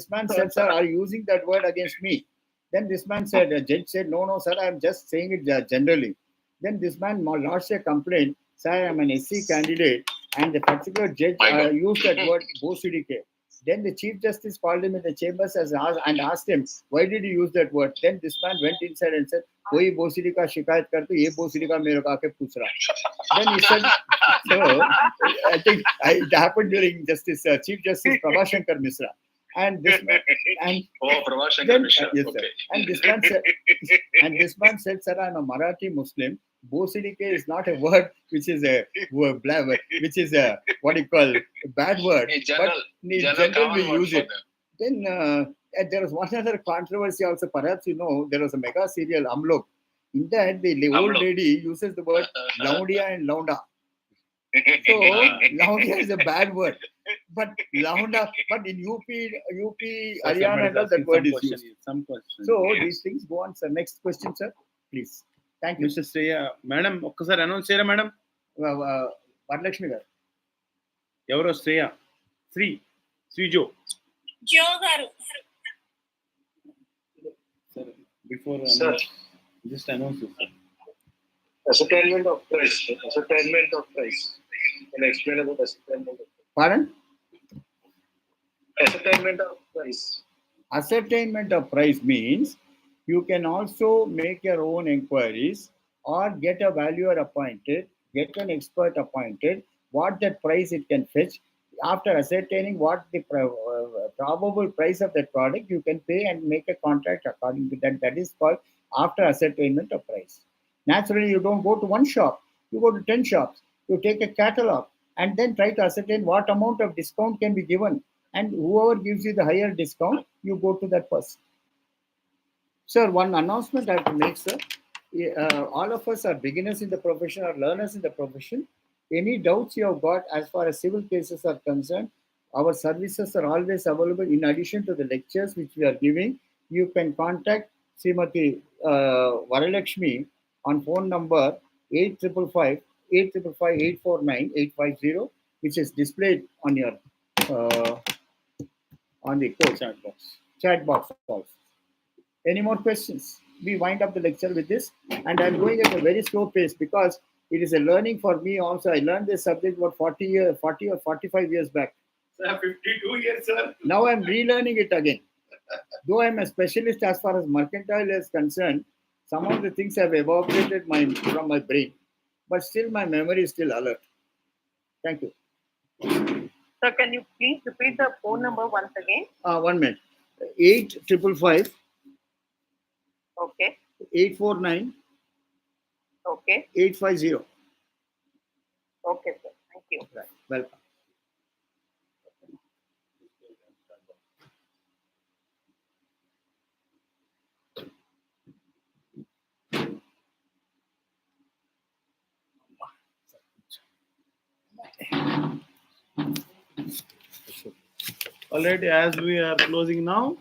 man said, "Sir, are you using that word against me?" Then this man said, the judge said, "No, sir, I'm just saying it generally." Then this man lodged a complaint, "Sir, I'm an SC candidate," and the particular judge used that word Bosidike. Then the Chief Justice called him in the chambers and asked him, "Why did you use that word?" Then this man went inside and said, "Koi Bosidi ka shikayat kar to ye Bosidi ka mere ko aake pooch raha." Then he said, so I think it happened during Chief Justice Prabhashankar Misra. And this man, Prabhashankar Misra. Yes, okay. And this man said, "Sir, I'm a Marathi Muslim. Bosidike is not a word which is a what you call a bad word. General we use it." Then there was one other controversy also. Perhaps there was a mega serial Amlok. In that, the old lady uses the word Laundia and Launda. So Laundia is a bad word. But Launda, but in UP, Haryana, that word is used. So these things go on, sir. Next question, sir. Please. Thank you. Mr. Shreya. Madam, okkasari announce cheyara, madam. Varalakshmi garu. Evaro Shreya? Srijo. Joe garu. Sir, before just announce it. Ascertainment of price. Can I explain about ascertainment of price? Pardon? Ascertainment of price. Ascertainment of price means you can also make your own inquiries or get a valuer appointed, get an expert appointed, what that price it can fetch. After ascertaining what the probable price of that product, you can pay and make a contract according to that. That is called after ascertainment of price. Naturally, you don't go to one shop, you go to 10 shops, you take a catalog and then try to ascertain what amount of discount can be given. And whoever gives you the higher discount, you go to that person. Sir, one announcement I have to make, sir. All of us are beginners in the profession or learners in the profession. Any doubts you have got as far as civil cases are concerned, our services are always available. In addition to the lectures which we are giving, you can contact Srimati Varalakshmi on phone number 8555 849 850, which is displayed on your uh, on the code chat box also. Any more questions? We wind up the lecture with this, and I'm going at a very slow pace because it is a learning for me also. I learned this subject about 40 or 45 years back. Sir, 52 years, sir. Now I'm relearning it again. Though I'm a specialist as far as mercantile is concerned, some of the things have evaporated from my brain, but still my memory is still alert. Thank you. Sir, can you please repeat the phone number once again? 1 minute. 8555 Okay. 849 Okay. 850. Okay, sir. Thank you. Right. Welcome. Alright, as we are closing now,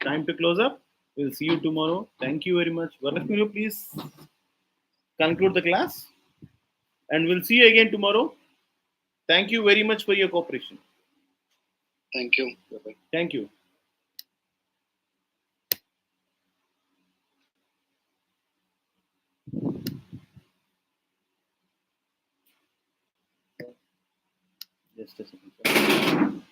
time to close up. We'll see you tomorrow. Thank you very much. Varalakshmi, please conclude the class. And we'll see you again tomorrow. Thank you very much for your cooperation. Thank you. Bye-bye. Thank you. Just a second.